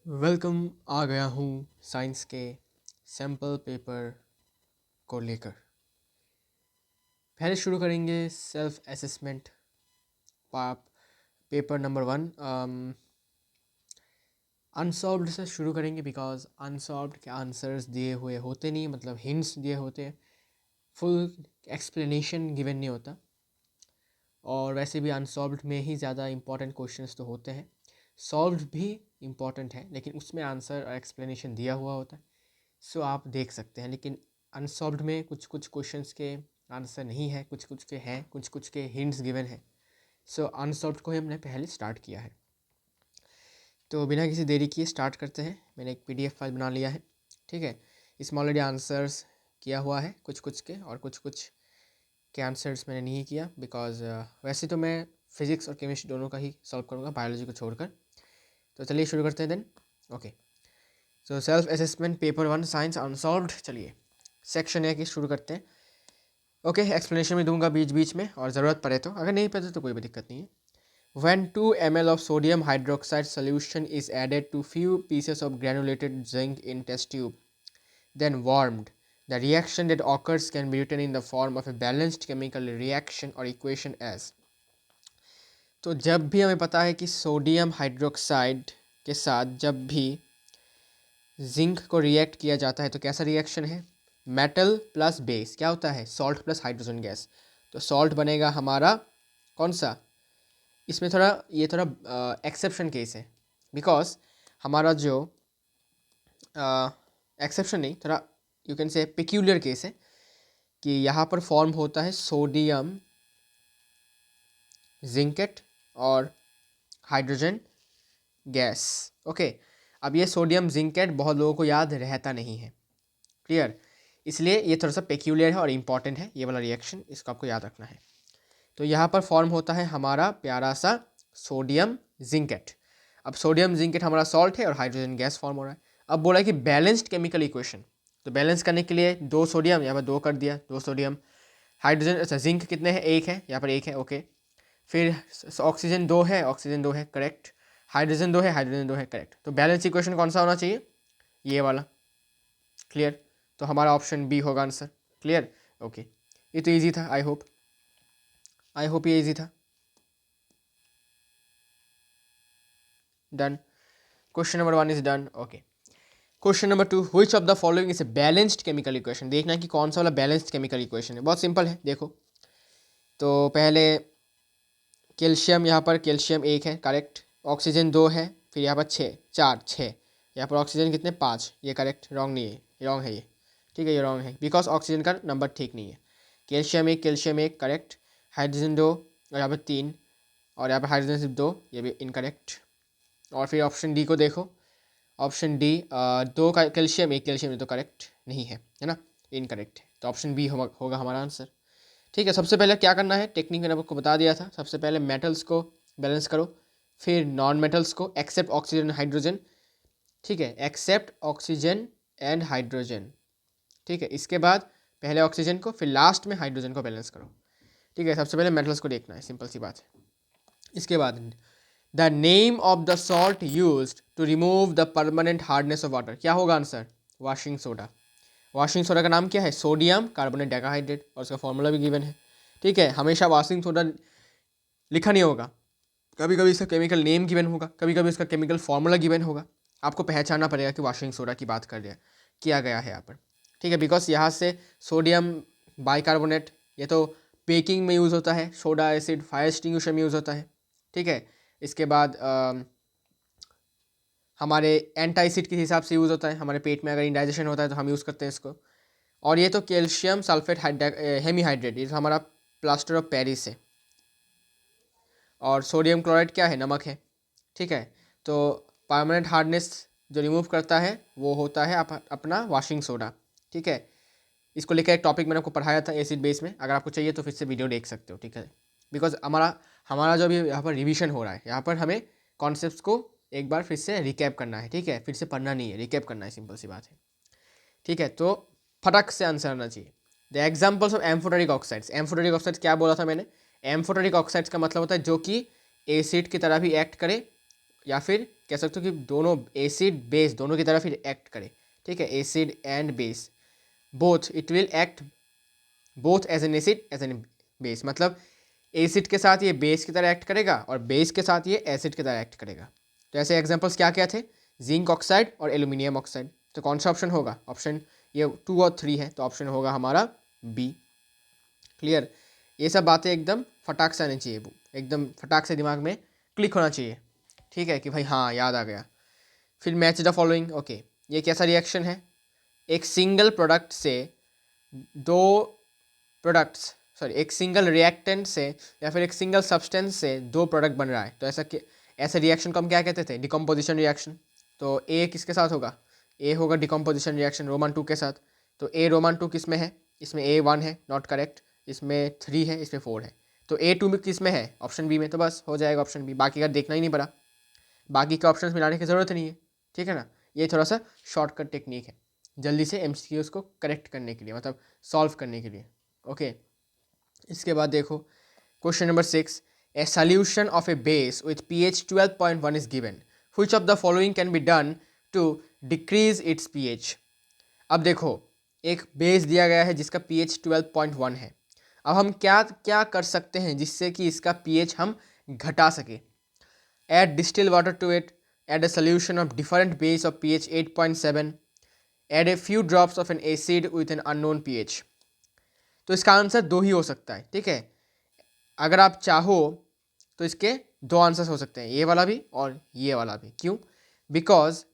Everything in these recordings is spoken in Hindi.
वेलकम। आ गया हूँ साइंस के सैम्पल पेपर को लेकर। पहले शुरू करेंगे सेल्फ असेसमेंट पाप पेपर नंबर 1। अनसॉल्व्ड से शुरू करेंगे बिकॉज अनसॉल्व्ड के आंसर्स दिए हुए होते नहीं, मतलब हिंट्स दिए होते हैं, फुल एक्सप्लेनेशन गिवन नहीं होता। और वैसे भी अनसॉल्व्ड में ही ज़्यादा इंपॉर्टेंट क्वेश्चंस तो होते हैं। सॉल्व्ड भी इम्पॉर्टेंट है लेकिन उसमें आंसर और एक्सप्लेनेशन दिया हुआ होता है, सो आप देख सकते हैं। लेकिन अनसॉल्व्ड में कुछ कुछ क्वेश्चंस के आंसर नहीं है, कुछ कुछ के हैं, कुछ कुछ के हिंट्स गिवन है। सो अनसॉल्व्ड को ही हमने पहले स्टार्ट किया है। तो बिना किसी देरी किए स्टार्ट करते हैं। मैंने एक पीडीएफ फाइल बना लिया है, ठीक है। इसमें ऑलरेडी आंसर्स किया हुआ है कुछ कुछ के, और कुछ कुछ के आंसर्स मैंने नहीं किया बिकॉज वैसे तो मैं फिज़िक्स और केमिस्ट्री दोनों का ही सॉल्व करूँगा, बायोलॉजी को छोड़कर। तो चलिए शुरू करते हैं then. Okay, so self assessment paper 1 science unsolved. चलिए सेक्शन ए की शुरू करते हैं। ओके, एक्सप्लेनेशन भी दूंगा बीच बीच में, और ज़रूरत पड़े तो, अगर नहीं पड़े तो कोई भी दिक्कत नहीं है। When 2 ml of sodium hydroxide solution is added to few pieces of granulated zinc in test tube, then warmed, the reaction that occurs can be written in the form of a balanced chemical reaction or equation as। तो जब भी हमें पता है कि सोडियम हाइड्रोक्साइड के साथ जब भी जिंक को रिएक्ट किया जाता है तो कैसा रिएक्शन है, मेटल प्लस बेस क्या होता है, सॉल्ट प्लस हाइड्रोजन गैस। तो सॉल्ट बनेगा हमारा कौन सा, इसमें थोड़ा ये थोड़ा एक्सेप्शन केस है बिकॉज हमारा जो एक्सेप्शन नहीं, थोड़ा यू कैन से पिक्यूलियर केस है कि यहाँ पर फॉर्म होता है सोडियम जिंकेट और हाइड्रोजन गैस। ओके, अब ये सोडियम जिंकेट बहुत लोगों को याद रहता नहीं है, क्लियर, इसलिए ये थोड़ा सा पेक्यूलियर है और इम्पॉर्टेंट है ये वाला रिएक्शन, इसको आपको याद रखना है। तो यहाँ पर फॉर्म होता है हमारा प्यारा सा सोडियम जिंकेट। अब सोडियम जिंकेट हमारा सॉल्ट है और हाइड्रोजन गैस फॉर्म हो रहा है। अब बोला है कि बैलेंस्ड केमिकल इक्वेशन, तो बैलेंस करने के लिए 2 सोडियम, यहाँ पर 2 कर दिया, 2 सोडियम, हाइड्रोजन, अच्छा जिंक कितने हैं, 1 है, यहाँ पर 1 है, ओके। फिर ऑक्सीजन 2 है, ऑक्सीजन 2 है, करेक्ट। हाइड्रोजन 2 है, हाइड्रोजन 2 है, करेक्ट। तो बैलेंस इक्वेशन कौन सा होना चाहिए, ये वाला, क्लियर। तो हमारा ऑप्शन बी होगा आंसर, क्लियर। ओके, ये तो ईजी था, आई होप ये ईजी था। Done, question number 1 is done. Okay, question number 2, which of the following is a balanced chemical equation. देखना है कि कौन सा वाला बैलेंस्ड केमिकल इक्वेशन है, बहुत सिंपल है, देखो। तो पहले कैल्शियम, यहाँ पर कैल्शियम 1 है, करेक्ट। ऑक्सीजन 2 है, फिर यहाँ पर 6, यहाँ पर ऑक्सीजन कितने, 5, ये करेक्ट, रॉन्ग नहीं है, रॉन्ग है ये, ठीक है, ये रॉन्ग है बिकॉज ऑक्सीजन का नंबर ठीक नहीं है। कैल्शियम 1 करेक्ट, हाइड्रोजन 2, और यहाँ पर 3, और यहाँ पर हाइड्रोजन सिर्फ 2, ये भी इनकरेक्ट। और फिर ऑप्शन डी को देखो, ऑप्शन डी 2 का कैल्शियम 1 तो करेक्ट नहीं है ना, इनकरेक्ट है। तो ऑप्शन बी होगा हमारा आंसर, ठीक है। सबसे पहले क्या करना है, टेक्निक मैंने आपको बता दिया था, सबसे पहले मेटल्स को बैलेंस करो, फिर नॉन मेटल्स को, एक्सेप्ट ऑक्सीजन हाइड्रोजन, ठीक है, एक्सेप्ट ऑक्सीजन एंड हाइड्रोजन, ठीक है। इसके बाद पहले ऑक्सीजन को, फिर लास्ट में हाइड्रोजन को बैलेंस करो, ठीक है। सबसे पहले मेटल्स को देखना है, सिंपल सी बात है। इसके बाद the name of the salt use to remove the permanent hardness of water, क्या होगा answer, washing soda. Washing soda का नाम क्या है, सोडियम कार्बोनेट डाइहाइड्रेट, और उसका फॉर्मूला भी गिवन है, ठीक है। हमेशा वॉशिंग सोडा लिखा नहीं होगा, कभी कभी इसका केमिकल नेम गिवन होगा, कभी कभी इसका केमिकल फॉर्मूला गिवन होगा। आपको पहचानना पड़ेगा कि वॉशिंग सोडा की बात कर रहे किया गया है यहाँ पर, ठीक है। बिकॉज यहाँ से सोडियम बाइकार्बोनेट, ये तो बेकिंग में यूज़ होता है, सोडा एसिड फायर एक्सटिंग्विशर में यूज़ होता है, ठीक है। इसके बाद हमारे एंटाइसिड के हिसाब से यूज़ होता है, हमारे पेट में अगर इंडाइजेशन होता है तो हम यूज़ करते हैं इसको। और ये तो कैल्शियम सल्फेट हेमीहाइड्रेट, ये तो हमारा प्लास्टर ऑफ पेरिस है। और सोडियम क्लोराइड क्या है, नमक है, ठीक है। तो परमानेंट हार्डनेस जो रिमूव करता है वो होता है अपना वॉशिंग सोडा, ठीक है। इसको लेकर एक टॉपिक मैंने आपको पढ़ाया था एसिड बेस में, अगर आपको चाहिए तो फिर से वीडियो देख सकते हो, ठीक है। बिकॉज हमारा हमारा जो अभी यहाँ पर रिविजन हो रहा है, यहाँ पर हमें कॉन्सेप्ट्स को एक बार फिर से रिकैप करना है, ठीक है, फिर से पढ़ना नहीं है, रिकैप करना है, सिंपल सी बात है, ठीक है। तो फटक से आंसर आना चाहिए। The examples of amphoteric oxides, amphoteric oxides क्या बोला था मैंने, एम्फोटेरिक ऑक्साइड्स का मतलब होता है जो कि एसिड की तरह भी एक्ट करे या फिर कह सकते हो कि दोनों एसिड बेस दोनों की तरफ ही एक्ट करे, ठीक है, acid and base both, it will act both as an acid as an base, मतलब एसिड के साथ ये बेस की तरह एक्ट करेगा और बेस के साथ ये एसिड की तरह एक्ट करेगा। तो ऐसे एग्जांपल्स क्या क्या थे, जिंक ऑक्साइड और एल्यूमिनियम ऑक्साइड। तो कौन सा ऑप्शन होगा, ऑप्शन ये 2 और 3 है, तो ऑप्शन होगा हमारा बी। क्लियर, ये सब बातें एकदम फटाक से आनी चाहिए, एकदम फटाक से दिमाग में क्लिक होना चाहिए, ठीक है, कि भाई हाँ याद आ गया। फिर मैच द फॉलोइंग, ओके, ये कैसा रिएक्शन है, एक सिंगल प्रोडक्ट से दो प्रोडक्ट्स, सॉरी एक सिंगल रिएक्टेंट से या फिर एक सिंगल सब्सटेंस से दो प्रोडक्ट बन रहा है, तो ऐसे रिएक्शन को हम क्या कहते थे, डिकम्पोजिशन रिएक्शन। तो ए किसके साथ होगा, ए होगा डिकम्पोजिशन रिएक्शन रोमन 2 के साथ। तो ए रोमन 2 किस में है, इसमें A1 है, नॉट करेक्ट, इसमें 3 है, इसमें 4 है, तो A2 में किस में है, ऑप्शन बी में, तो बस हो जाएगा ऑप्शन बी, बाकी का देखना ही नहीं पड़ा, बाकी के ऑप्शंस मिलाने की ज़रूरत नहीं है, ठीक है ना। ये थोड़ा सा शॉर्टकट टेक्निक है जल्दी से MCQs को करेक्ट करने के लिए, मतलब सॉल्व करने के लिए, ओके। इसके बाद देखो question number 6, a solution of a base with pH 12.1 is given, which of the following can be done to decrease its pH। अब देखो एक बेस दिया गया है जिसका pH 12.1 है, अब हम क्या क्या कर सकते हैं जिससे कि इसका pH हम घटा सके, add distilled water to it, add a solution of different base of pH 8.7, add a few drops of an acid with an unknown pH। तो इसका आंसर दो ही हो सकता है, ठीक है, अगर आप चाहो तो इसके दो आंसर्स हो सकते हैं, ये वाला भी और ये वाला भी। क्यों, बिकॉज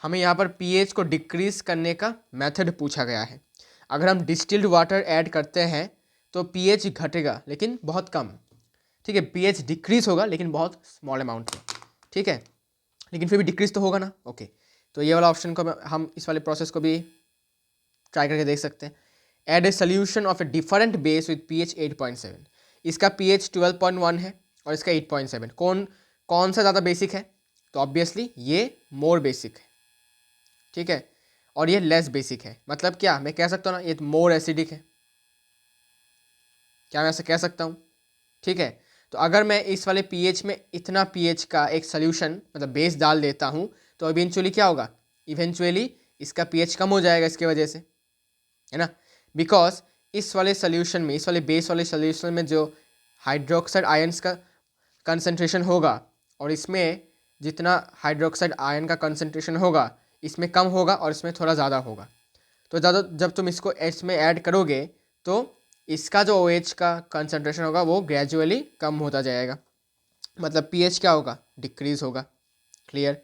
हमें यहाँ पर pH को डिक्रीज करने का मेथड पूछा गया है। अगर हम डिस्टिल्ड वाटर ऐड करते हैं तो pH घटेगा लेकिन बहुत कम, ठीक है, pH डिक्रीज होगा लेकिन बहुत स्मॉल अमाउंट में, ठीक है, लेकिन फिर भी डिक्रीज तो होगा ना, ओके। तो ये वाला ऑप्शन को हम इस वाले प्रोसेस को भी ट्राई करके देख सकते हैं। Add a solution of a different base with pH 8.7, इसका pH 12.1 है और इसका 8.7, कौन सा ज़्यादा बेसिक है, तो ऑब्वियसली ये मोर बेसिक है, ठीक है, और ये लेस बेसिक है, मतलब क्या मैं कह सकता हूँ ना, ये मोर एसिडिक है, क्या मैं ऐसे कह सकता हूँ, ठीक है। तो अगर मैं इस वाले pH में इतना pH का एक सोल्यूशन मतलब बेस डाल देता हूँ तो इवेंचुअली क्या होगा, इवेंचुअली इसका pH कम हो जाएगा इसके वजह से, है ना, बिकॉज इस वाले सोल्यूशन में, इस वाले बेस वाले सोल्यूशन में जो हाइड्रोक्साइड आयंस का कंसंट्रेशन होगा और इसमें जितना हाइड्रोक्साइड आयन का कंसंट्रेशन होगा इसमें कम होगा और इसमें थोड़ा ज़्यादा होगा। तो ज़्यादा जब तुम इसको इसमें ऐड करोगे तो इसका जो OH का कंसंट्रेशन होगा वो ग्रेजुअली कम होता जाएगा, मतलब pH क्या होगा, डिक्रीज होगा। क्लियर,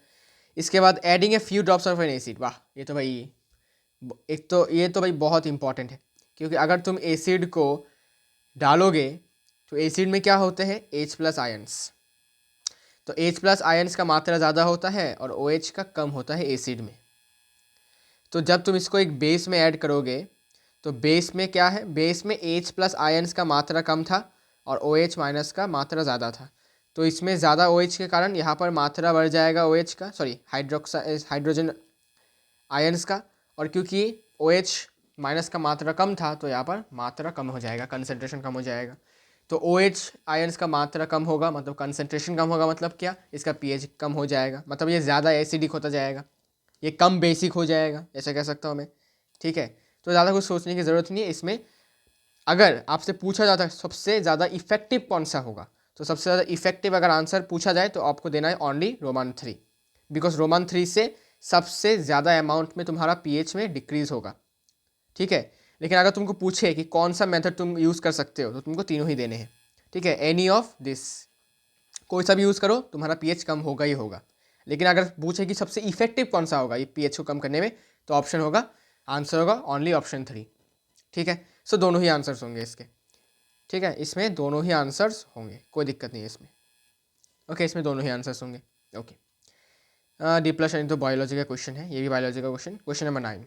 इसके बाद adding A few drops of N acid, वाह ये तो भाई ये तो भाई बहुत इंपॉर्टेंट है, क्योंकि अगर तुम एसिड को डालोगे तो एसिड में क्या होते हैं H+ आयंस, तो H+ आयंस का मात्रा ज़्यादा होता है और OH का कम होता है एसिड में। तो जब तुम इसको एक बेस में ऐड करोगे तो बेस में क्या है, बेस में H+ आयंस का मात्रा कम था और OH- का मात्रा ज़्यादा था, तो इसमें ज़्यादा OH के कारण यहाँ पर मात्रा बढ़ जाएगा OH का, सॉरी हाइड्रोजन आयंस का, और क्योंकि OH- का मात्रा कम था तो यहाँ पर मात्रा कम हो जाएगा, कंसंट्रेशन कम हो जाएगा। तो OH आयंस का मात्रा कम होगा मतलब कंसंट्रेशन कम होगा, मतलब क्या, इसका pH कम हो जाएगा, मतलब ये ज़्यादा एसिडिक होता जाएगा, ये कम बेसिक हो जाएगा, ऐसा कह सकता हूँ मैं, ठीक है। तो ज़्यादा कुछ सोचने की ज़रूरत नहीं है इसमें। अगर आपसे पूछा जाता है सबसे ज़्यादा इफेक्टिव कौन सा होगा, तो सबसे ज़्यादा इफेक्टिव अगर आंसर पूछा जाए तो आपको देना है ओनली रोमन 3, बिकॉज रोमन 3 से सबसे ज़्यादा अमाउंट में तुम्हारा pH में डिक्रीज होगा, ठीक है। लेकिन अगर तुमको पूछे कि कौन सा मेथड तुम यूज़ कर सकते हो तो तुमको तीनों ही देने हैं, ठीक है, एनी ऑफ दिस, कोई सा भी यूज़ करो तुम्हारा pH कम होगा ही होगा। लेकिन अगर पूछे कि सबसे इफेक्टिव कौन सा होगा ये pH को कम करने में, तो ऑप्शन होगा, आंसर होगा ओनली ऑप्शन 3, ठीक है। सो दोनों ही आंसर्स होंगे इसके, ठीक है, इसमें दोनों ही आंसर्स होंगे, कोई दिक्कत नहीं है इसमें, ओके, इसमें दोनों ही आंसर्स होंगे, ओके। D+ तो बायोलॉजी का क्वेश्चन है, ये भी बायोलॉजी का question, question number 9,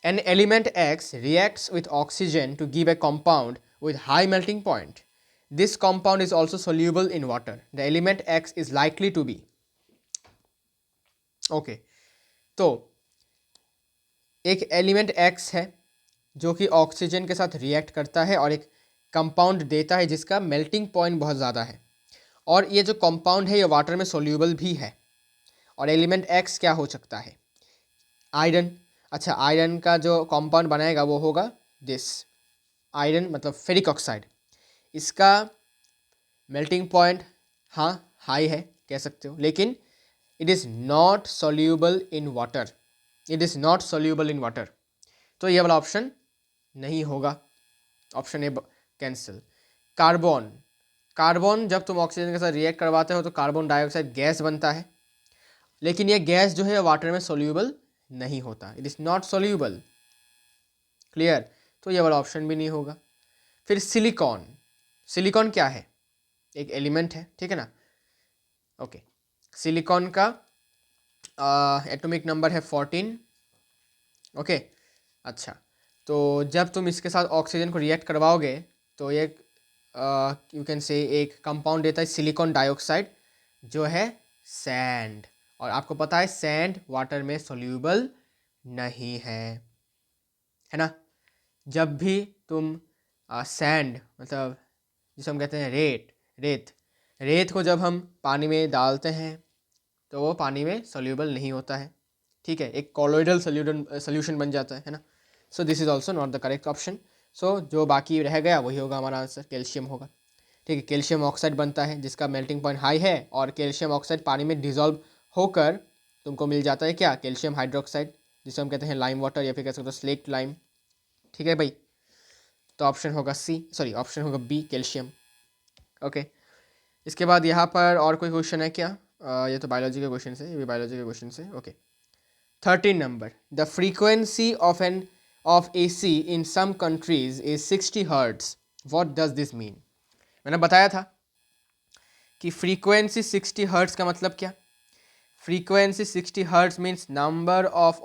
an element X reacts with oxygen to give a compound with high melting point. This compound is also soluble in water. The element X is likely to be, okay, तो एक एलिमेंट X है जो कि ऑक्सीजन के साथ रिएक्ट करता है और एक कंपाउंड देता है जिसका मेल्टिंग पॉइंट बहुत ज़्यादा है, और ये जो कंपाउंड है ये वाटर में सोल्यूबल भी है, और एलिमेंट एक्स क्या हो सकता है? आयरन। अच्छा, आयरन का जो कंपाउंड बनाएगा वो होगा दिस आयरन, मतलब फेरिक ऑक्साइड। इसका मेल्टिंग पॉइंट हाँ हाई है कह सकते हो, लेकिन it is not soluble in water. It is not soluble in water, तो ये वाला ऑप्शन नहीं होगा, option A cancel. Carbon. Carbon जब तुम ऑक्सीजन के साथ रिएक्ट करवाते हो तो कार्बन डाइऑक्साइड गैस बनता है, लेकिन ये गैस जो है वाटर में सोल्यूबल नहीं होता, it is not soluble. Clear? तो ये वाला ऑप्शन भी नहीं होगा। फिर सिलिकॉन। सिलिकॉन क्या है? एक एलिमेंट है, ठीक है ना? ओके, सिलिकॉन का एटॉमिक नंबर है 14। ओके, अच्छा, तो जब तुम इसके साथ ऑक्सीजन को रिएक्ट करवाओगे तो ये यू कैन से एक कंपाउंड देता है सिलिकॉन डाइऑक्साइड, जो है सैंड। और आपको पता है सैंड वाटर में सोल्यूबल नहीं है ना? जब भी तुम सैंड, मतलब जिसे हम कहते हैं रेत रेत को जब हम पानी में डालते हैं तो वो पानी में सोल्यूबल नहीं होता है, ठीक है, एक कॉलोइडल सोल्यूशन बन जाता है ना? So this is also not the correct option. So जो बाकी रह गया वही होगा हमारा आंसर, कैल्शियम होगा। ठीक है, कैल्शियम ऑक्साइड बनता है जिसका मेल्टिंग पॉइंट हाई है, और कैल्शियम ऑक्साइड पानी में डिजॉल्व होकर तुमको मिल जाता है क्या? कैल्शियम हाइड्रोक्साइड, जिसे हम कहते हैं लाइम वाटर या फिर कह सकते हो स्लेक्ट लाइम। ठीक है भाई, तो ऑप्शन होगा सी, सॉरी ऑप्शन होगा बी, कैल्शियम। ओके, इसके बाद यहाँ पर और कोई क्वेश्चन है क्या? ये तो बायोलॉजी के क्वेश्चन है, ये भी बायोलॉजी के क्वेश्चन है। Okay, 13 number, the frequency of AC in some countries is 60 hertz, what does this mean? मैंने बताया था कि फ्रीक्वेंसी 60 हर्ट्ज का मतलब क्या? Frequency 60 hertz means number of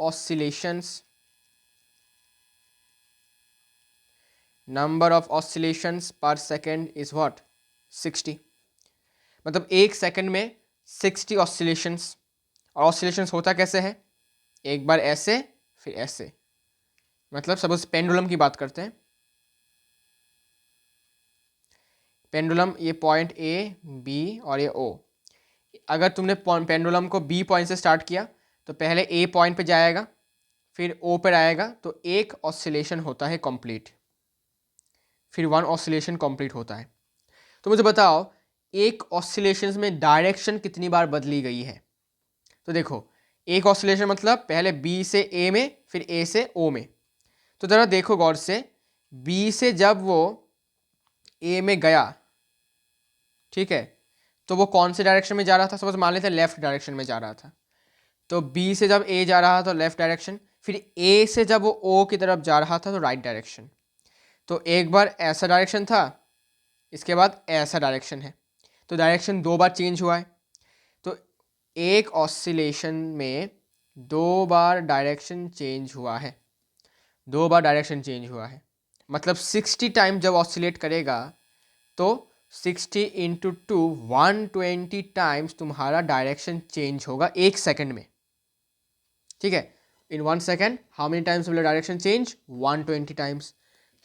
oscillations पर सेकेंड इज व्हाट? 60। मतलब एक सेकंड में 60 ऑसिलेशंस। और ऑसिलेशंस होता कैसे है? एक बार ऐसे फिर ऐसे, मतलब सपोज पेंडुलम की बात करते हैं। पेंडुलम, ये पॉइंट ए बी और ये ओ। अगर तुमने पेंडुलम को बी पॉइंट से स्टार्ट किया तो पहले ए पॉइंट पे जाएगा, फिर ओ पर आएगा, तो एक ऑसिलेशन होता है कंप्लीट, फिर वन ऑसिलेशन कंप्लीट होता है। तो मुझे बताओ एक ऑसिलेशन में डायरेक्शन कितनी बार बदली गई है? तो देखो, एक ऑसिलेशन मतलब पहले बी से ए में, फिर ए से ओ में। तो ज़रा देखो गौर से, बी से जब वो ए में गया, ठीक है, तो वो कौन से डायरेक्शन में जा रहा था? सपोज मान लेते हैं लेफ्ट डायरेक्शन में जा रहा था। तो बी से जब ए जा रहा था तो लेफ्ट डायरेक्शन, फिर ए से जब वो ओ की तरफ जा रहा था तो राइट डायरेक्शन। तो एक बार ऐसा डायरेक्शन था, इसके बाद ऐसा डायरेक्शन है, तो डायरेक्शन दो बार चेंज हुआ है। तो एक ऑसिलेशन में दो बार डायरेक्शन चेंज हुआ है, दो बार डायरेक्शन चेंज हुआ है। मतलब 60 टाइम जब ऑसिलेट करेगा तो 60 इंटू टू 120 टाइम्स तुम्हारा डायरेक्शन चेंज होगा एक सेकंड में। ठीक है, इन 1 second how many times will direction change? 120 times.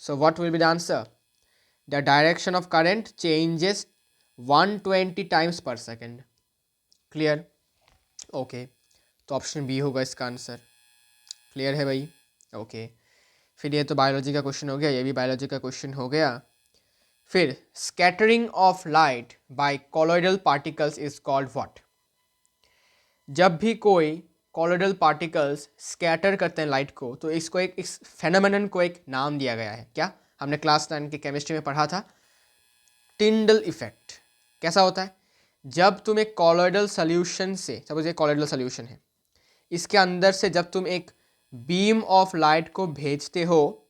So what will be the answer? The direction of current changes 120 times पर सेकंड। क्लियर? ओके, तो ऑप्शन बी होगा इसका आंसर। क्लियर है भाई? ओके, फिर ये तो बायोलॉजी का क्वेश्चन हो गया, ये भी बायोलॉजी का क्वेश्चन हो गया। फिर scattering of light by colloidal particles is called what? जब भी कोई कॉलोइडल पार्टिकल्स स्कैटर करते हैं लाइट को, तो इसको इस फेनोमेनन को एक नाम दिया गया है। क्या? हमने क्लास 9 की केमिस्ट्री में पढ़ा था, टिंडल इफेक्ट। कैसा होता है? जब तुम एक कॉलोइडल सोल्यूशन से, सपोज ये कॉलोइडल सोल्यूशन है, इसके अंदर से जब तुम एक बीम ऑफ लाइट को भेजते हो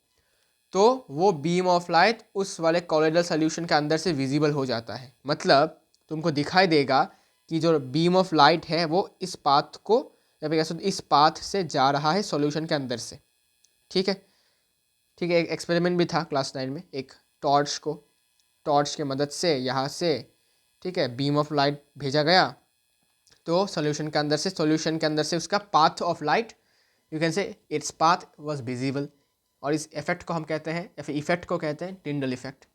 तो वो बीम ऑफ लाइट उस वाले कॉलोइडल सोल्यूशन के अंदर से विजिबल हो जाता है। मतलब तुमको दिखाई देगा कि जो बीम ऑफ लाइट है वो इस पाथ को, या फिर कैसे इस पाथ से जा रहा है सॉल्यूशन के अंदर से। ठीक है, ठीक है, एक एक्सपेरिमेंट भी था क्लास 9 में, एक टॉर्च के मदद से यहाँ से, ठीक है, बीम ऑफ लाइट भेजा गया, तो सॉल्यूशन के अंदर से उसका path of light, you can से इट्स पाथ वाज विजिबल। और इस इफेक्ट को हम कहते हैं, या फिर इफेक्ट को कहते हैं टिंडल इफेक्ट।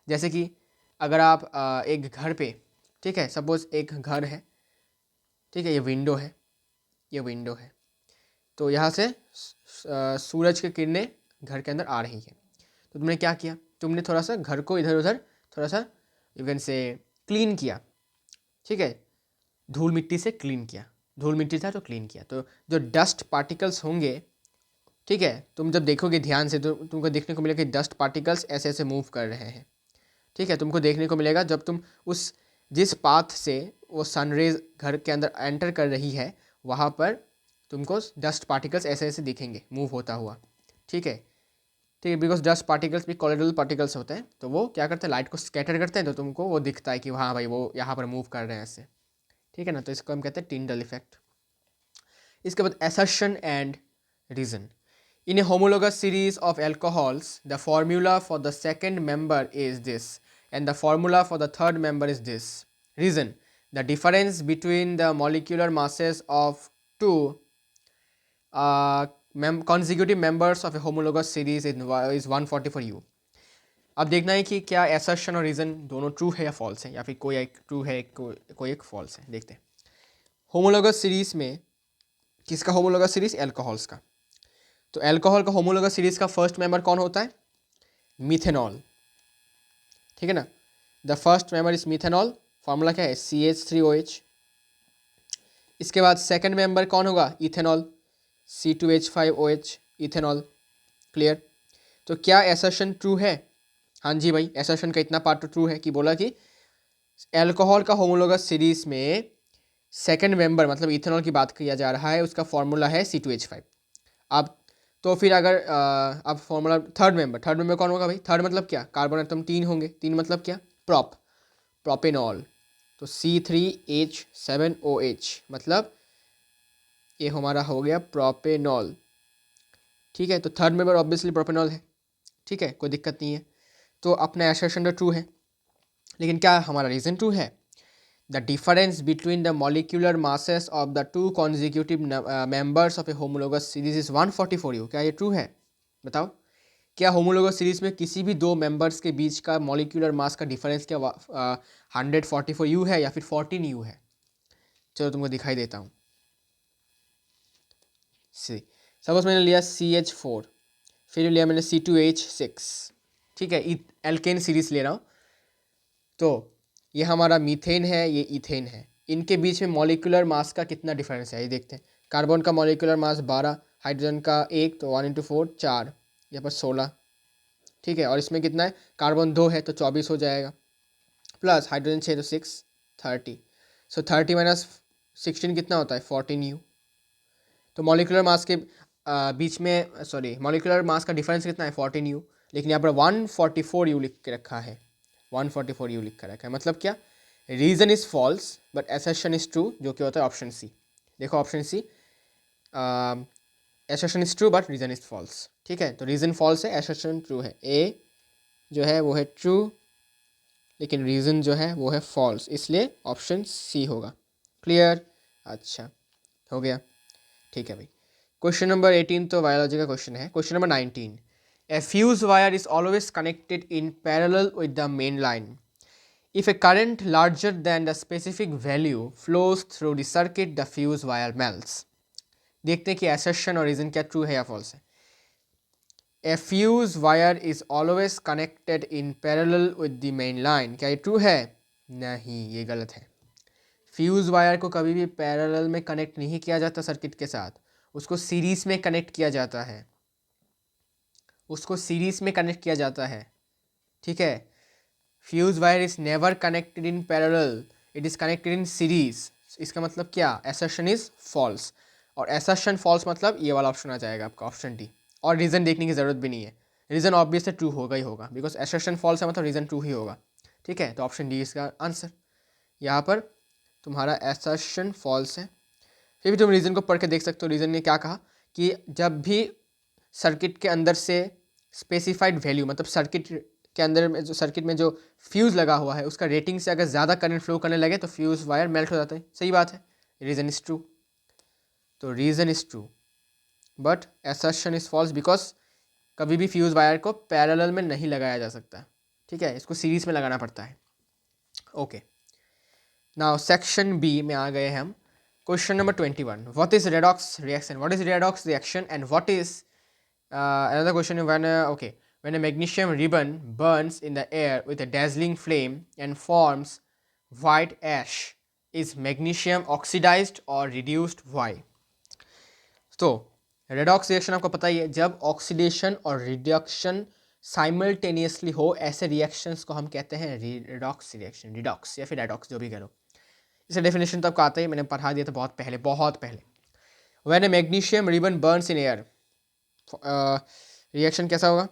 जैसे कि अगर आप एक घर पे, ठीक है, सपोज एक घर है, ठीक है, ये विंडो है, ये विंडो है। तो यहाँ से सूरज की किरणें घर के अंदर आ रही हैं। तो तुमने क्या किया, तुमने थोड़ा सा घर को इधर उधर थोड़ा सा यू कैन से क्लीन किया, ठीक है, धूल मिट्टी से क्लीन किया, धूल मिट्टी था तो क्लीन किया। तो जो डस्ट पार्टिकल्स होंगे, ठीक है, तुम जब देखोगे ध्यान से तो तुमको देखने को मिलेगा कि डस्ट पार्टिकल्स ऐसे ऐसे मूव कर रहे हैं, ठीक है। तुमको देखने को मिलेगा जब तुम उस जिस पाथ से वो सनरेज घर के अंदर एंटर कर रही है वहाँ पर तुमको डस्ट पार्टिकल्स ऐसे ऐसे दिखेंगे मूव होता हुआ, ठीक है, ठीक है। बिकॉज डस्ट पार्टिकल्स भी कोलोइडल पार्टिकल्स होते हैं, तो वो क्या करते हैं, लाइट को स्कैटर करते हैं, तो तुमको वो दिखता है कि हाँ भाई वो यहाँ पर मूव कर रहे हैं ऐसे, ठीक है ना। तो इसको हम कहते हैं टिंडल इफेक्ट। इसके बाद assertion and reason. In a homologous series of alcohols, the formula for the second member is this, and the formula for the third member is this. Reason: the difference between the molecular masses of two consecutive members of a homologous series is 140 for U. अब देखना है कि क्या assertion और reason दोनों true है या false है, या फिर कोई एक true है कोई एक false है। देखते हैं homologous series में किसका homologous series, alcohols का। तो अल्कोहल का होमोलोगस सीरीज का फर्स्ट मेंबर कौन होता है, मिथेनॉल, ठीक है ना। The first member is methanol, formula क्या है CH3OH। इसके बाद सेकंड मेंबर कौन होगा, इथेनॉल, C2H5OH, इथेनॉल। क्लियर। तो क्या एसर्शन ट्रू है, हाँ जी भाई, एसर्शन का इतना पार्ट तो ट्रू है कि बोला कि अल्कोहल का होमोलोगस सीरीज में सेकंड मेंबर मतलब इथेनॉल की बात किया जा रहा है, उसका फॉर्मूला है C2H5। अब तो फिर अगर अब फॉर्मूला थर्ड मेंबर कौन होगा भाई, थर्ड मतलब क्या, कार्बन एटम 3 होंगे, 3 मतलब क्या, प्रोपेनॉल। तो C3H7OH मतलब ये हमारा हो गया प्रोपेनॉल, ठीक है। तो थर्ड मेंबर ऑब्वियसली प्रोपेनॉल है, ठीक है, कोई दिक्कत नहीं है। तो अपना असर्शन तो ट्रू है, लेकिन क्या हमारा रीज़न ट्रू है। The difference between the molecular masses of the two consecutive members of a homologous series is 144 U। क्या ये ट्रू है, बताओ। क्या होमोलोगस सीरीज में किसी भी दो मेंबर्स के बीच का मॉलिक्यूलर मास का डिफरेंस क्या 144 U है या फिर 14 U है। चलो तुमको दिखाई देता हूँ। सी सपोज मैंने लिया CH4, फिर लिया मैंने C2H6, ठीक है, एल्केन सीरीज ले रहा हूँ। तो ये हमारा मीथेन है, ये इथेन है, इनके बीच में मॉलिक्यूलर मास का कितना डिफरेंस है ये देखते हैं। कार्बन का मॉलिक्यूलर मास 12, हाइड्रोजन का 1, तो 1 × 4 4, यहाँ पर 16, ठीक है। और इसमें कितना है, कार्बन 2 है तो 24 हो जाएगा, प्लस हाइड्रोजन 6 तो 6, 30। सो 30 - 16 कितना होता है, 14 U। तो मॉलिक्यूलर मास के बीच में मॉलिक्यूलर मास का डिफरेंस कितना है, 14 U, लेकिन यहाँ पर 144 U लिख के रखा है, 144 U लिख कर रखा है। मतलब क्या, reason is false but assertion is true, जो कि होता है ऑप्शन सी। देखो option C, assertion is true but reason is false, ठीक है। तो रीजन फॉल्स है, असर्शन ट्रू है। ए जो है वो है ट्रू, लेकिन रीजन जो है वो है फॉल्स, इसलिए ऑप्शन सी होगा। क्लियर, अच्छा हो गया, ठीक है भाई। क्वेश्चन नंबर 18 तो बायोलॉजी का क्वेश्चन है। Question number 19, a fuse wire is always connected in parallel with the main line. If a current larger than the specific value flows through the circuit, the fuse wire melts. देखते हैं कि assertion और reason क्या true है या false है। A fuse wire is always connected in parallel with the main line. क्या ये true है, नहीं, ये गलत है। फ्यूज़ वायर को कभी भी पैरेलल में कनेक्ट नहीं किया जाता सर्किट के साथ, उसको सीरीज में कनेक्ट किया जाता है, उसको सीरीज में कनेक्ट किया जाता है, ठीक है। Fuse wire is never connected in parallel, it is connected in series. इसका मतलब क्या, असर्शन इज फॉल्स, और असर्शन फॉल्स मतलब ये वाला ऑप्शन आ जाएगा आपका, ऑप्शन डी। और रीज़न देखने की ज़रूरत भी नहीं है, रीज़न ऑब्वियसली ट्रू होगा ही होगा, बिकॉज असर्शन फॉल्स है मतलब रीज़न ट्रू ही होगा, ठीक है। तो ऑप्शन डी इसका आंसर। यहाँ पर तुम्हारा असर्शन फॉल्स है। फिर भी तुम रीज़न को पढ़ के देख सकते हो, रीज़न ने क्या कहा कि जब भी सर्किट के अंदर से स्पेसिफाइड वैल्यू मतलब सर्किट के अंदर में सर्किट में जो फ्यूज़ लगा हुआ है उसका रेटिंग से अगर ज़्यादा करंट फ्लो करने लगे तो फ्यूज़ वायर मेल्ट हो जाता है। सही बात है, रीज़न इज़ ट्रू। तो reason is true but assertion is false, because कभी भी फ्यूज़ वायर को पैरेलल में नहीं लगाया जा सकता, ठीक है, इसको सीरीज में लगाना पड़ता है। ओके, नाउ सेक्शन बी में आ गए हम। Question number 21. What is redox reaction? What is redox reaction and what is another question? When a magnesium ribbon burns in the air with a dazzling flame and forms white ash, is magnesium oxidized or reduced? Why? तो रेडॉक्स रिएक्शन आपको पता ही है, जब ऑक्सीडेशन और रिडक्शन साइमल्टेनियसली हो, ऐसे रिएक्शंस को हम कहते हैं रेडॉक्स रिएक्शन, रिडॉक्स या फिर रेडॉक्स जो भी कह लो। इसका डेफिनेशन तो आपको आता ही, मैंने पढ़ा दिया था बहुत पहले। When A magnesium ribbon Burns in air, reaction कैसा होगा?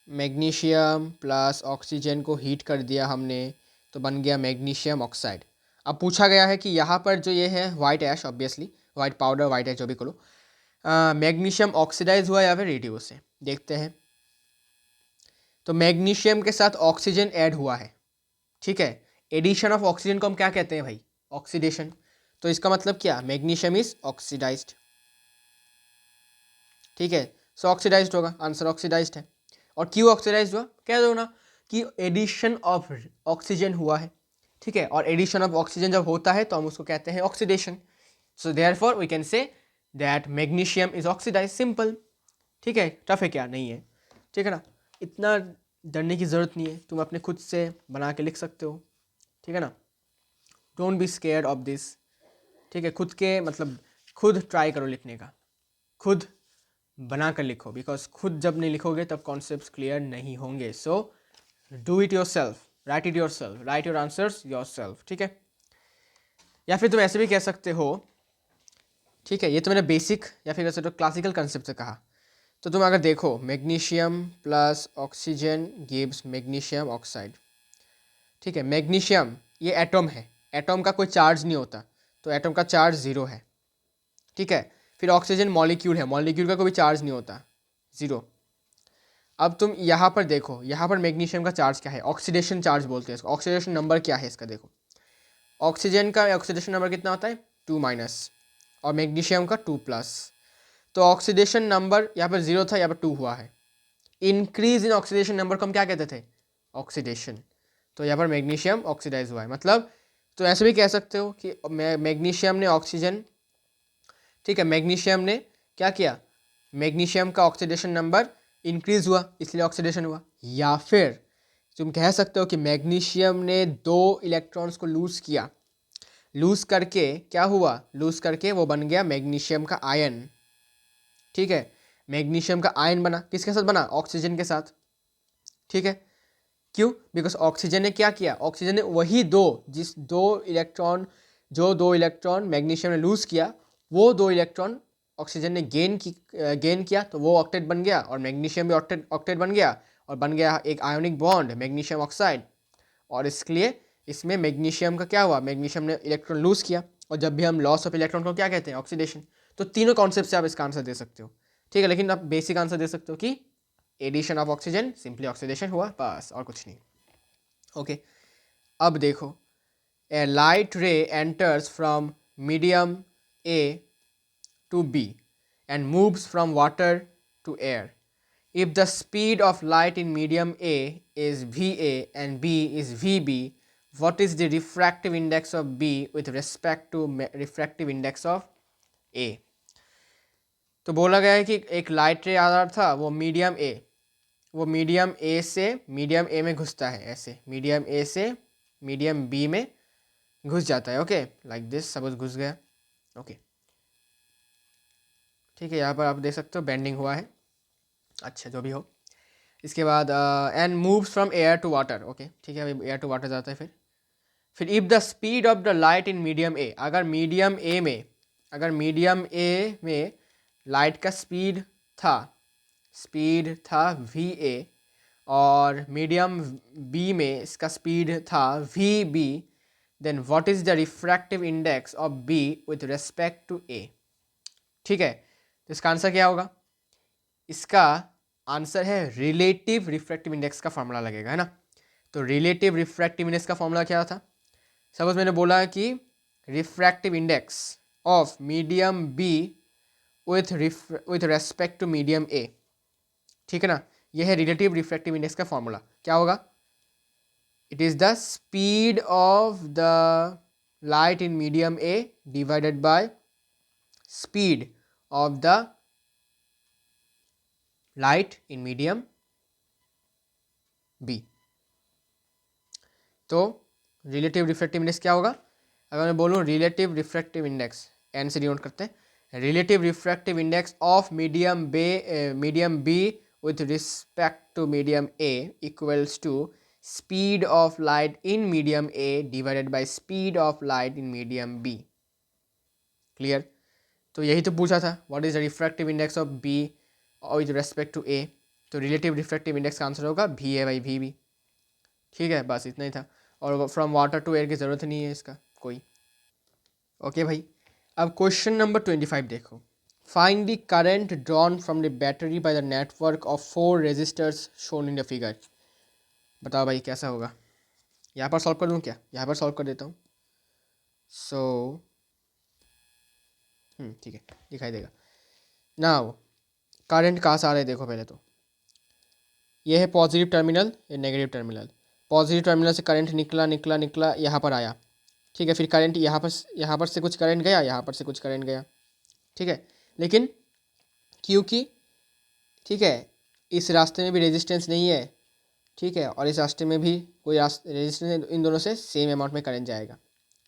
मैग्नीशियम प्लस ऑक्सीजन को हीट कर दिया हमने तो बन गया मैग्नीशियम ऑक्साइड। अब पूछा गया है कि यहाँ पर जो ये है वाइट ऐश, ऑब्वियसली वाइट पाउडर, वाइट ऐश जो भी करो, मैग्नीशियम ऑक्सीडाइज हुआ या फिर रिड्यूस है, देखते हैं। तो मैग्नीशियम के साथ ऑक्सीजन ऐड हुआ है, ठीक है। एडिशन ऑफ ऑक्सीजन को हम क्या कहते हैं भाई? ऑक्सीडेशन। तो इसका मतलब क्या? मैग्नीशियम इज ऑक्सीडाइज्ड, ठीक है। सो ऑक्सीडाइज्ड होगा, आंसर ऑक्सीडाइज्ड है। और क्यों ऑक्सीडाइज्ड हुआ? कह दो ना कि एडिशन ऑफ ऑक्सीजन हुआ है, ठीक है। और एडिशन ऑफ ऑक्सीजन जब होता है तो हम उसको कहते हैं oxidation. So therefore we can say that magnesium is oxidised, simple, ठीक है। टफ है क्या? नहीं है, ठीक है ना। इतना डरने की ज़रूरत नहीं है, तुम अपने खुद से बना के लिख सकते हो, ठीक है ना। Don't be scared of this, ठीक है। खुद के मतलब खुद ट्राई करो लिखने का, खुद बना कर लिखो, बिकॉज खुद जब नहीं लिखोगे तब कॉन्सेप्ट्स क्लियर नहीं होंगे। So do it your self, right it your self, right your answers your self, ठीक है। या फिर तुम ऐसे भी कह सकते हो, ठीक है, ये तो मैंने बेसिक या फिर वैसे तो क्लासिकल कंसेप्ट से कहा। तो तुम अगर देखो magnesium plus oxygen gives magnesium oxide, ठीक है। मैग्नीशियम ये एटम है, एटम का कोई चार्ज नहीं होता, तो एटम का चार्ज ज़ीरो है, ठीक है। फिर ऑक्सीजन मॉलिक्यूल है, मॉलिक्यूल का कोई चार्ज नहीं होता, ज़ीरो। अब तुम यहाँ पर देखो, यहाँ पर मैग्नीशियम का चार्ज क्या है? ऑक्सीडेशन चार्ज बोलते हैं इसको। ऑक्सीडेशन नंबर क्या है इसका? देखो, ऑक्सीजन का ऑक्सीडेशन नंबर कितना होता है? 2- और मैग्नीशियम का 2+। तो ऑक्सीडेशन नंबर यहाँ पर 0 था, यहाँ पर 2 हुआ है। इंक्रीज इन ऑक्सीडेशन नंबर को हम क्या कहते थे? ऑक्सीडेशन। तो यहाँ पर मैग्नीशियम ऑक्सीडाइज हुआ है, मतलब तो ऐसे भी कह सकते हो कि मैग्नीशियम ने ऑक्सीजन, ठीक है, मैग्नीशियम ने क्या किया? मैग्नीशियम का ऑक्सीडेशन नंबर इंक्रीज हुआ इसलिए ऑक्सीडेशन हुआ। या फिर तुम कह सकते हो कि मैग्नीशियम ने 2 इलेक्ट्रॉन्स को लूज किया, लूज करके क्या हुआ? लूज करके वो बन गया मैग्नीशियम का आयन, ठीक है। मैग्नीशियम का आयन बना, किसके साथ बना? ऑक्सीजन के साथ, ठीक है। क्यों? बिकॉज ऑक्सीजन ने क्या किया? ऑक्सीजन ने वही जो दो इलेक्ट्रॉन मैग्नीशियम ने लूज किया, वो 2 इलेक्ट्रॉन ऑक्सीजन ने गेन किया, तो वो ऑक्टेट बन गया और मैग्नीशियम भी ऑक्टेट बन गया और बन गया एक आयोनिक बॉन्ड मैग्नीशियम ऑक्साइड। और इसलिए इसमें मैग्नीशियम का क्या हुआ? मैग्नीशियम ने इलेक्ट्रॉन लूज किया, और जब भी हम लॉस ऑफ इलेक्ट्रॉन को क्या कहते हैं? ऑक्सीडेशन। तो तीनों कॉन्सेप्ट से आप इसका आंसर दे सकते हो, ठीक है। लेकिन आप बेसिक आंसर दे सकते हो कि addition of oxygen, simply oxidation हुआ, बस, और कुछ नहीं, ओके। अब देखो, a light ray enters from medium a to B and moves from water to air. If the speed of light in medium A is VA and B is VB, what is the refractive index of B with respect to refractive index of A? तो बोला गया है कि एक लाइट रे आ रहा था, वो मीडियम ए से मीडियम ए में घुसता है, ऐसे मीडियम ए से मीडियम बी में घुस जाता है, ओके, लाइक दिस, सपोज घुस गया, ओके, ठीक है। यहाँ पर आप देख सकते हो बेंडिंग हुआ है, अच्छा जो भी हो। इसके बाद and moves from air to water, okay, ठीक है, अभी एयर टू वाटर जाता है। फिर if the speed of the light in medium A, अगर मीडियम ए में लाइट का स्पीड था वी ए, और मीडियम बी में इसका स्पीड था V B, then what is the refractive index of B with respect to A, ठीक है। तो इसका आंसर क्या होगा? इसका आंसर है रिलेटिव रिफ्रैक्टिव इंडेक्स का फॉर्मूला लगेगा, है ना। तो रिलेटिव रिफ्रैक्टिव इंडेक्स का फॉर्मूला क्या था? सपोज मैंने बोला कि refractive index of medium B with respect to medium A, ठीक है ना। यह है रिलेटिव रिफ्रैक्टिव इंडेक्स का फॉर्मूला। क्या होगा? It is the speed of the light in medium A divided by speed of the light in medium B. तो रिलेटिव रिफ्रैक्टिव इंडेक्स क्या होगा? अगर मैं बोलूँ रिलेटिव रिफ्रैक्टिव इंडेक्स, एन से डिनोट करते हैं, relative refractive index of medium B with respect to medium A equals to speed of light in medium A divided by speed of light in medium B. Clear? तो यही तो पूछा था, what is the refractive index of B with respect to A। तो रिलेटिव रिफ्रैक्टिव इंडेक्स का आंसर होगा भी ए बाई वी बी। ठीक है, बस इतना ही था। और फ्रॉम वाटर टू एयर की ज़रूरत नहीं है इसका कोई। ओके भाई, अब क्वेश्चन नंबर 25 देखो। Find the current drawn from the battery by the network of 4 resistors shown in the figure. बताओ भाई कैसा होगा? यहाँ पर सॉल्व कर दूँ क्या? यहाँ पर सॉल्व कर देता हूँ। सो ठीक है, दिखाई देगा। नाउ करंट कहाँ से आ रहा है देखो पहले तो। ये है पॉजिटिव टर्मिनल, ये नेगेटिव टर्मिनल। पॉजिटिव टर्मिनल से करंट निकला निकला निकला यहाँ पर आया। ठीक है, फिर करंट यहाँ पर से कुछ करंट गया, यहाँ पर से कुछ करंट गया। ठीक है, लेकिन क्योंकि ठीक है इस रास्ते में भी रेजिस्टेंस नहीं है, ठीक है, और इस रास्ते में भी कोई रेजिस्टेंस, इन दोनों से सेम अमाउंट में करंट जाएगा।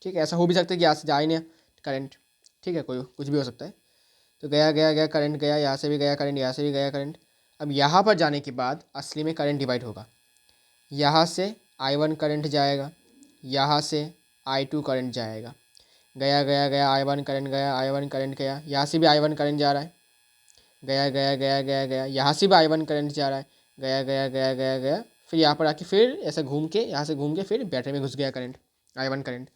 ठीक है, ऐसा हो भी सकता है कि यहाँ से जा ही नहीं करंट। ठीक है, कोई कुछ भी हो सकता है। तो गया गया गया करंट गया, यहाँ से भी गया करंट, यहाँ से भी गया करंट। अब यहाँ पर जाने के बाद असली में करंट डिवाइड होगा। यहाँ से I1 करंट जाएगा, यहाँ से I2 करंट जाएगा। गया गया गया I1 करंट गया, I1 करंट गया, यहाँ से भी I1 करंट जा रहा है। गया गया गया गया गया, यहाँ से भी I1 करंट जा रहा है। गया गया गया गया गया, फिर यहाँ पर आके फिर ऐसे घूम के, यहाँ से घूम के फिर बैटरी में घुस गया करंट, I1 करंट।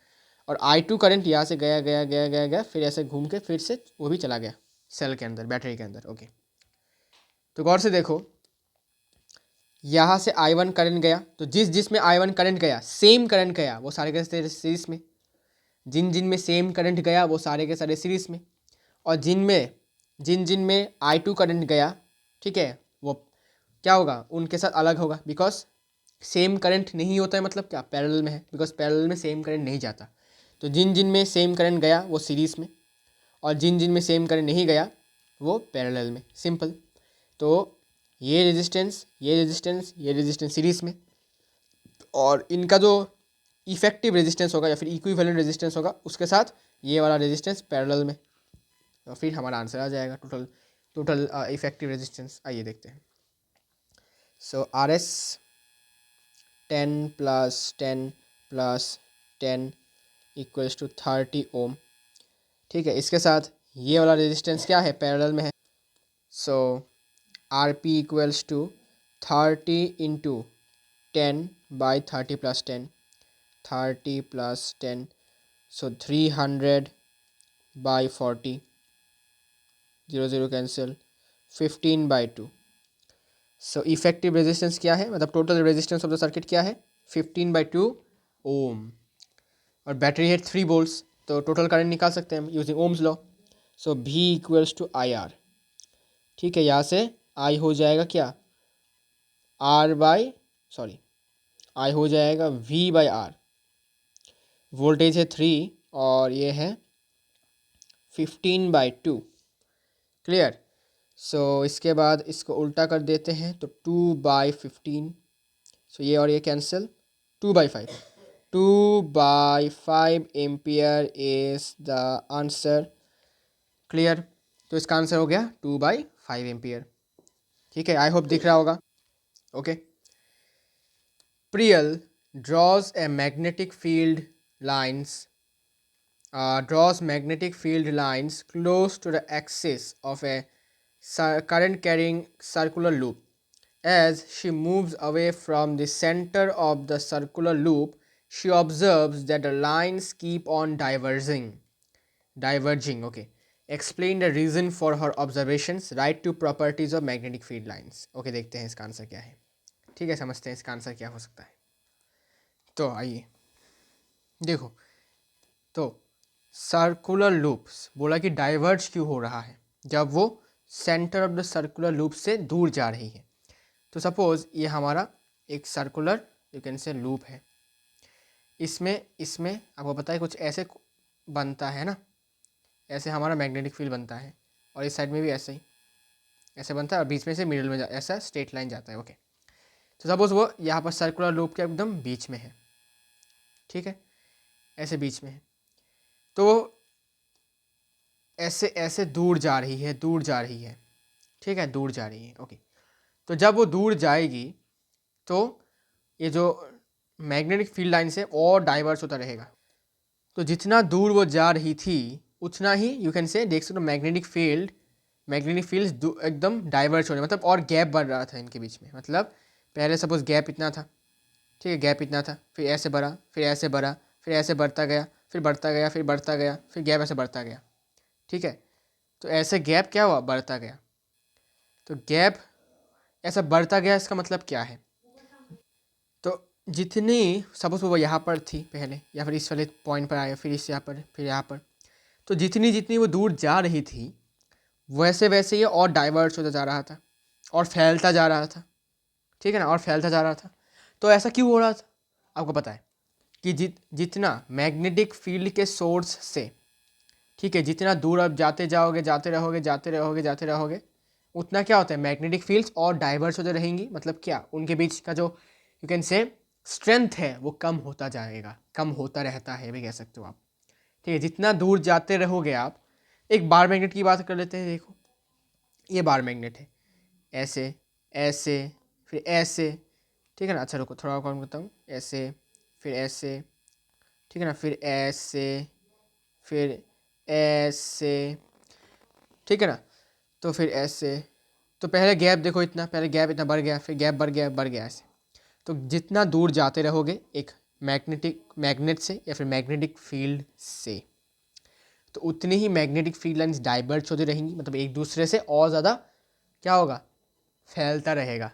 और I2 करंट यहाँ से गया गया गया गया गया, फिर ऐसे घूम के फिर से वो भी चला गया सेल के अंदर, बैटरी के अंदर। ओके, तो गौर से देखो, यहाँ से I1 करंट गया, तो जिसमें I1 करंट गया सेम करंट गया वो सारे के सारे सीरीज में। जिन में सेम करंट गया वो सारे के सारे सीरीज में। और जिन में I2 करंट गया, ठीक है, वो क्या होगा, उनके साथ अलग होगा। बिकॉज सेम करंट नहीं होता है, मतलब क्या, पैरेलल में है। बिकॉज पैरेलल में सेम करंट नहीं जाता। तो जिन में सेम करंट गया वो सीरीज में, और जिन में सेम करंट नहीं गया वो पैरेलल में। सिंपल। तो ये रेजिस्टेंस, ये रेजिस्टेंस, ये रेजिस्टेंस सीरीज में, और इनका जो इफेक्टिव रेजिस्टेंस होगा या फिर इक्विवेलेंट रेजिस्टेंस होगा उसके साथ ये वाला रेजिस्टेंस पैरेलल में। तो फिर हमारा आंसर आ जाएगा टोटल इफेक्टिव रेजिस्टेंस। आइए देखते हैं। सो RS 10 + 10 + 10 इक्वल्स टू 30 ओम। ठीक है, इसके साथ ये वाला रेजिस्टेंस क्या है, पैरेलल में है। सो RP equals to 30 × 10/30 + 10, 30 + 10, so 300/40, 0 0 cancel, 15/2। So effective resistance क्या है, मतलब total resistance of the circuit क्या है, 15/2 ओम। और बैटरी है 3 वोल्ट्स, तो टोटल करंट निकाल सकते हैं हम using ohm's law. So V equals to IR। ठीक है, यहाँ से I हो जाएगा क्या, I हो जाएगा V/R। वोल्टेज है 3 और ये है 15/2। क्लियर? सो इसके बाद इसको उल्टा कर देते हैं, तो 2/15। सो ये और ये cancel, 2/5। 2/5 ampere is the answer. Clear? तो इसका आंसर हो गया 2/5 एम्पियर। ठीक है, आई होप दिख रहा होगा। Okay, Priel draws magnetic field lines close to the axis of a current carrying circular loop. As she moves away from the center of the circular loop, she observes that the lines keep on diverging. Okay, explain the reason for her observations. Write 2 properties of magnetic field lines. Okay, देखते हैं इसका आंसर क्या है। ठीक है, समझते हैं इसका आंसर क्या हो सकता है। तो आइए देखो, तो सर्कुलर लूप्स बोला कि डाइवर्ज क्यों हो रहा है, जब वो centre of the circular loop से दूर जा रही है। तो सपोज ये हमारा एक सर्कुलर यू कैन से लूप है। इसमें इसमें आपको पता है कुछ ऐसे बनता है ना, ऐसे हमारा मैग्नेटिक फील्ड बनता है, और इस साइड में भी ऐसे ही ऐसे बनता है, और बीच में से मिडिल में ऐसा स्ट्रेट लाइन जाता है। ओके, तो सपोज वो यहाँ पर सर्कुलर लूप के एकदम बीच में है, ठीक है, ऐसे बीच में है, तो वो ऐसे ऐसे दूर जा रही है, दूर जा रही है, ठीक है, दूर जा रही है। ओके, तो जब वो दूर जाएगी तो ये जो मैग्नेटिक फील्ड लाइन से और डाइवर्स होता रहेगा। तो जितना दूर वो जा रही थी उतना ही यू कैन से देख सकते हो मैग्नेटिक फील्ड एकदम डाइवर्स होने, मतलब और गैप बढ़ रहा था इनके बीच में। मतलब पहले सपोज गैप इतना था, ठीक है, गैप इतना था, फिर ऐसे बढ़ा, फिर ऐसे बढ़ा, फिर ऐसे बढ़ता गया, फिर बढ़ता गया, फिर बढ़ता गया, फिर गैप ऐसे बढ़ता गया, ठीक है। तो ऐसे गैप क्या हुआ, बढ़ता गया। तो गैप ऐसा बढ़ता गया, इसका मतलब क्या है, तो जितनी सपोज वो यहाँ पर थी पहले, या फिर इस वाले पॉइंट पर आया, फिर इस यहाँ पर, फिर यहाँ पर, तो जितनी जितनी वो दूर जा रही थी वैसे वैसे ये और डाइवर्ट होता जा रहा था और फैलता जा रहा था, ठीक है ना, और फैलता जा रहा था। तो ऐसा क्यों हो रहा था, आपको पता है कि जितना मैग्नेटिक फील्ड के सोर्स से, ठीक है, जितना दूर आप जाते जाओगे, जाते रहोगे, जाते रहोगे, जाते रहोगे, उतना क्या होता है, मैग्नेटिक फील्ड्स और डाइवर्स होते रहेंगी। मतलब क्या, उनके बीच का जो यू कैन से स्ट्रेंथ है वो कम होता जाएगा, कम होता रहता है भी कह सकते हो आप, ठीक है। जितना दूर जाते रहोगे आप, एक बार मैग्नेट की बात कर लेते हैं। देखो ये बार मैग्नेट है, ऐसे ऐसे फिर ऐसे, ठीक है ना। अच्छा रुको थोड़ा और काम करता हूँ, ऐसे फिर ऐसे, ठीक है ना, फिर ऐसे फिर ऐसे, ठीक है ना, तो फिर ऐसे। तो पहले गैप देखो इतना, पहले गैप इतना बढ़ गया, फिर गैप बढ़ गया, बढ़ गया ऐसे। तो जितना दूर जाते रहोगे एक मैग्नेट से या फिर मैग्नेटिक फील्ड से, तो उतनी ही मैग्नेटिक फील्ड लाइन्स डाइवर्ज होती रहेंगी, मतलब एक दूसरे से और ज़्यादा क्या होगा, फैलता रहेगा,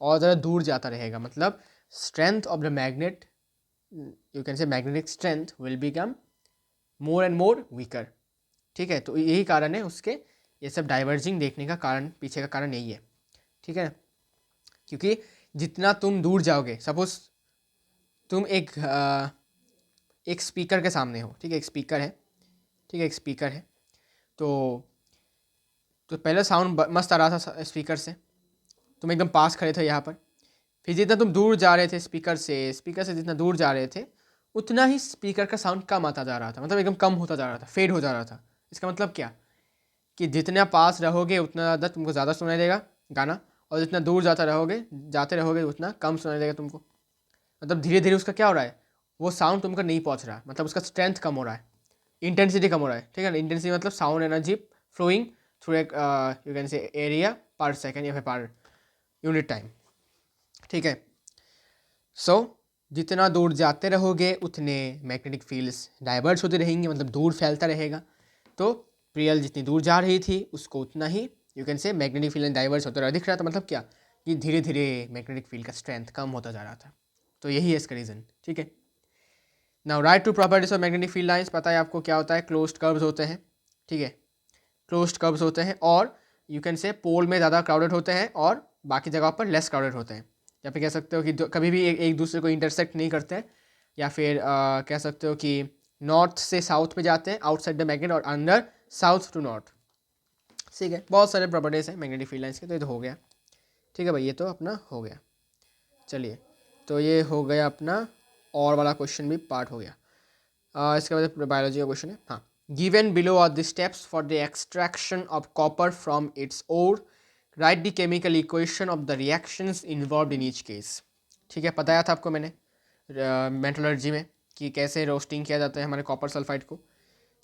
और ज़्यादा दूर जाता रहेगा। मतलब strength of the magnet, you can say magnetic strength will become more and more weaker, ठीक है। तो यही कारण है उसके ये सब डाइवर्जिंग देखने का कारण, पीछे का कारण यही है, ठीक है। क्योंकि जितना तुम दूर जाओगे, सपोज तुम एक स्पीकर के सामने हो, ठीक है, एक स्पीकर है, ठीक है, एक स्पीकर है। तो पहले साउंड मस्त आ रहा था स्पीकर से, तुम एकदम पास खड़े थे यहाँ पर। फिर जितना तुम दूर जा रहे थे स्पीकर से जितना दूर जा रहे थे, उतना ही स्पीकर का साउंड कम आता जा रहा था, मतलब एकदम कम होता जा रहा था, फेड हो जा रहा था। इसका मतलब क्या, कि जितना पास रहोगे उतना ज़्यादा तुमको ज़्यादा सुनाई देगा गाना, और जितना दूर जाते रहोगे उतना कम सुनाई देगा तुमको। मतलब धीरे धीरे उसका क्या हो रहा है, वो साउंड तुमको नहीं पहुंच रहा है, मतलब उसका स्ट्रेंथ कम हो रहा है, इंटेंसिटी कम हो रहा है, ठीक है ना। इंटेंसिटी मतलब साउंड एनर्जी फ्लोइंग थ्रू एक यू कैन से एरिया पर सेकेंड या फिर पर यूनिट टाइम, ठीक है। सो जितना दूर जाते रहोगे उतने मैग्नेटिक फील्ड्स डाइवर्ट होते रहेंगे, मतलब दूर फैलता रहेगा। तो प्रियल जितनी दूर जा रही थी उसको उतना ही you can say magnetic field divert होता रहा, दिख रहा था। मतलब क्या, कि धीरे धीरे मैग्नेटिक फील्ड का स्ट्रेंथ कम होता जा रहा था। तो यही है इसका रीज़न, ठीक है। Now write two properties of magnetic field lines, पता है आपको क्या होता है, क्लोज्ड कर्व्स होते हैं, ठीक है, क्लोज्ड कर्व्स होते हैं, और यू कैन से पोल में ज़्यादा क्राउडेड होते हैं और बाकी जगह पर लेस क्राउडेड होते हैं। या फिर कह सकते हो कि कभी भी एक दूसरे को इंटरसेक्ट नहीं करते हैं, या फिर कह सकते हो कि नॉर्थ से साउथ में जाते हैं आउटसाइड द मैग्नेट, और अंदर साउथ टू नॉर्थ, ठीक है। बहुत सारे प्रॉपर्टीज़ हैं मैग्नेटिक फील्ड लाइंस के। तो ये तो हो गया, ठीक है भाई, ये तो अपना हो गया। चलिए, तो ये हो गया अपना और वाला क्वेश्चन भी पार्ट हो गया। इसके बाद बायोलॉजी का क्वेश्चन है, हाँ। Given below are the steps for the extraction of copper from its ore, write the chemical equation of the reactions involve in each case, ठीक है। बताया था आपको मैंने मेटलर्जी में कि कैसे रोस्टिंग किया जाता है हमारे कॉपर सल्फाइड को।